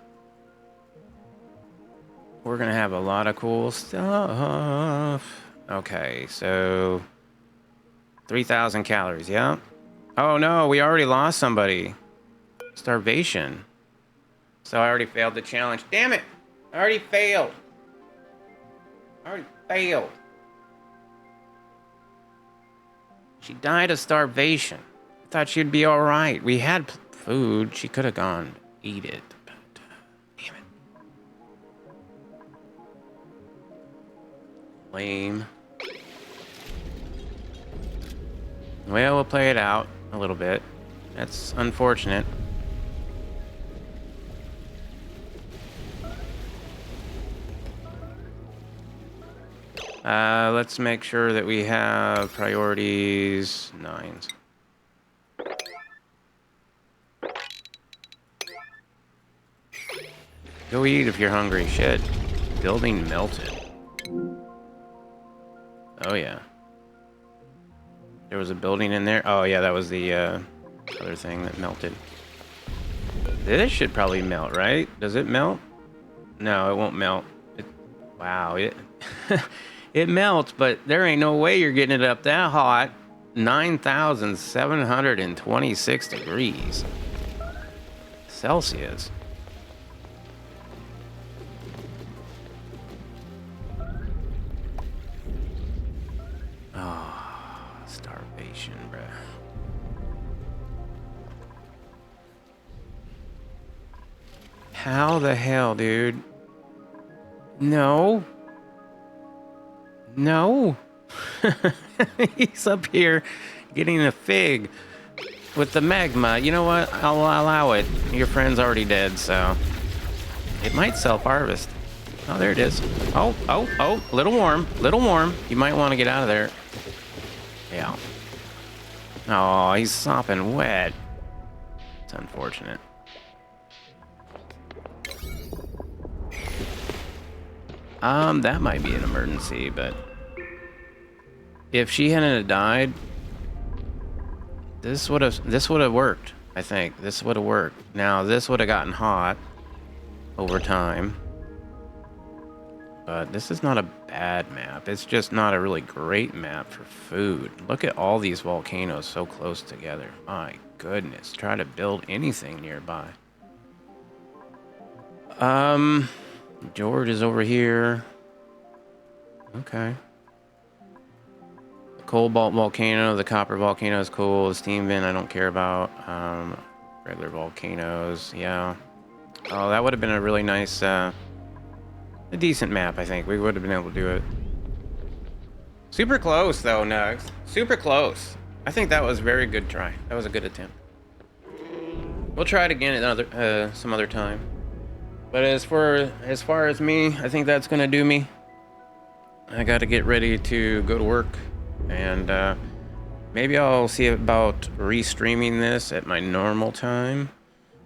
we're gonna have a lot of cool stuff. Okay, so 3,000 calories, yeah. Oh no, we already lost somebody. Starvation. So I already failed the challenge. Damn it! I already failed. She died of starvation. I thought she'd be all right. We had food. She could have gone eat it, but damn it. Lame. Well, we'll play it out a little bit. That's unfortunate. Let's make sure that we have priorities 9s. Go eat if you're hungry. Shit. Building melted. Oh, yeah. There was a building in there. Oh, yeah, that was the other thing that melted. This should probably melt, right? Does it melt? No, it won't melt. Wow, it... It melts, but there ain't no way you're getting it up that hot. 9,726 degrees Celsius. Oh, starvation, bruh. How the hell, dude? No. No. He's up here getting a fig with the magma. You know what? I'll allow it. Your friend's already dead, so it might self-harvest. Oh, there it is. Oh, oh, oh, little warm, little warm. You might want to get out of there. Yeah. Oh, he's sopping wet. It's unfortunate. That might be an emergency, but if she hadn't died, this would have worked. I think this would have worked. Now this would have gotten hot over time, but this is not a bad map. It's just not a really great map for food. Look at all these volcanoes so close together. My goodness, try to build anything nearby. George is over here. Okay. The cobalt volcano, the copper volcano is cool. The steam vent I don't care about. Regular volcanoes, yeah. Oh, that would have been a really nice, a decent map, I think. We would have been able to do it. Super close, though, Nugs. Super close. I think that was a very good try. That was a good attempt. We'll try it again another some other time. But as far as me, I think that's gonna do me. I got to get ready to go to work, and maybe I'll see about restreaming this at my normal time,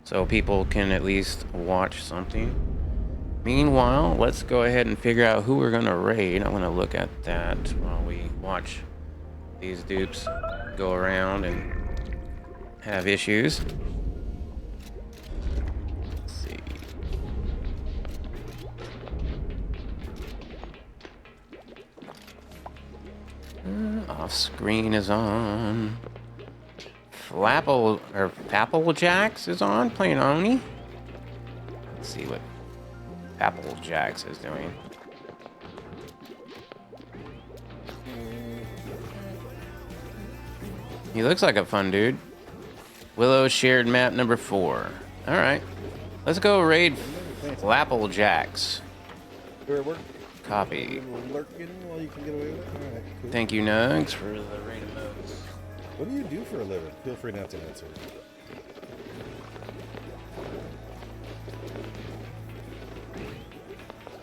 so people can at least watch something. Meanwhile, let's go ahead and figure out who we're gonna raid. I'm gonna look at that while we watch these dupes go around and have issues. Let's see. Off screen is on. Papple Jacks is on, playing Oni. Let's see what Papple Jacks is doing. He looks like a fun dude. Willow shared map number 4. All right, let's go raid Flapple Jacks. Copy. While you can get away with it? All right, cool. Thank you, Nugs, for the raid emotes. What do you do for a living? Feel free not to answer.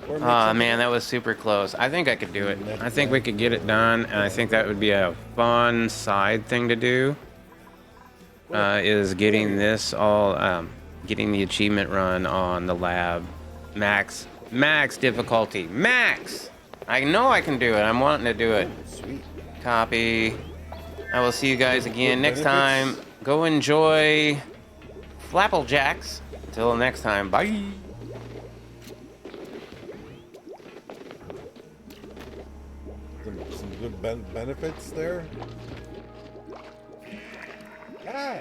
Oh man, that was super close. I think I could do it. I think we could get it done, and I think that would be a fun side thing to do. Is getting this all, getting the achievement run on the lab, max difficulty, max. I know I can do it. I'm wanting to do it. Sweet. Copy. I will see you guys again next time. Go enjoy Flapple Jacks. Until next time, bye. Some good benefits there. Ah!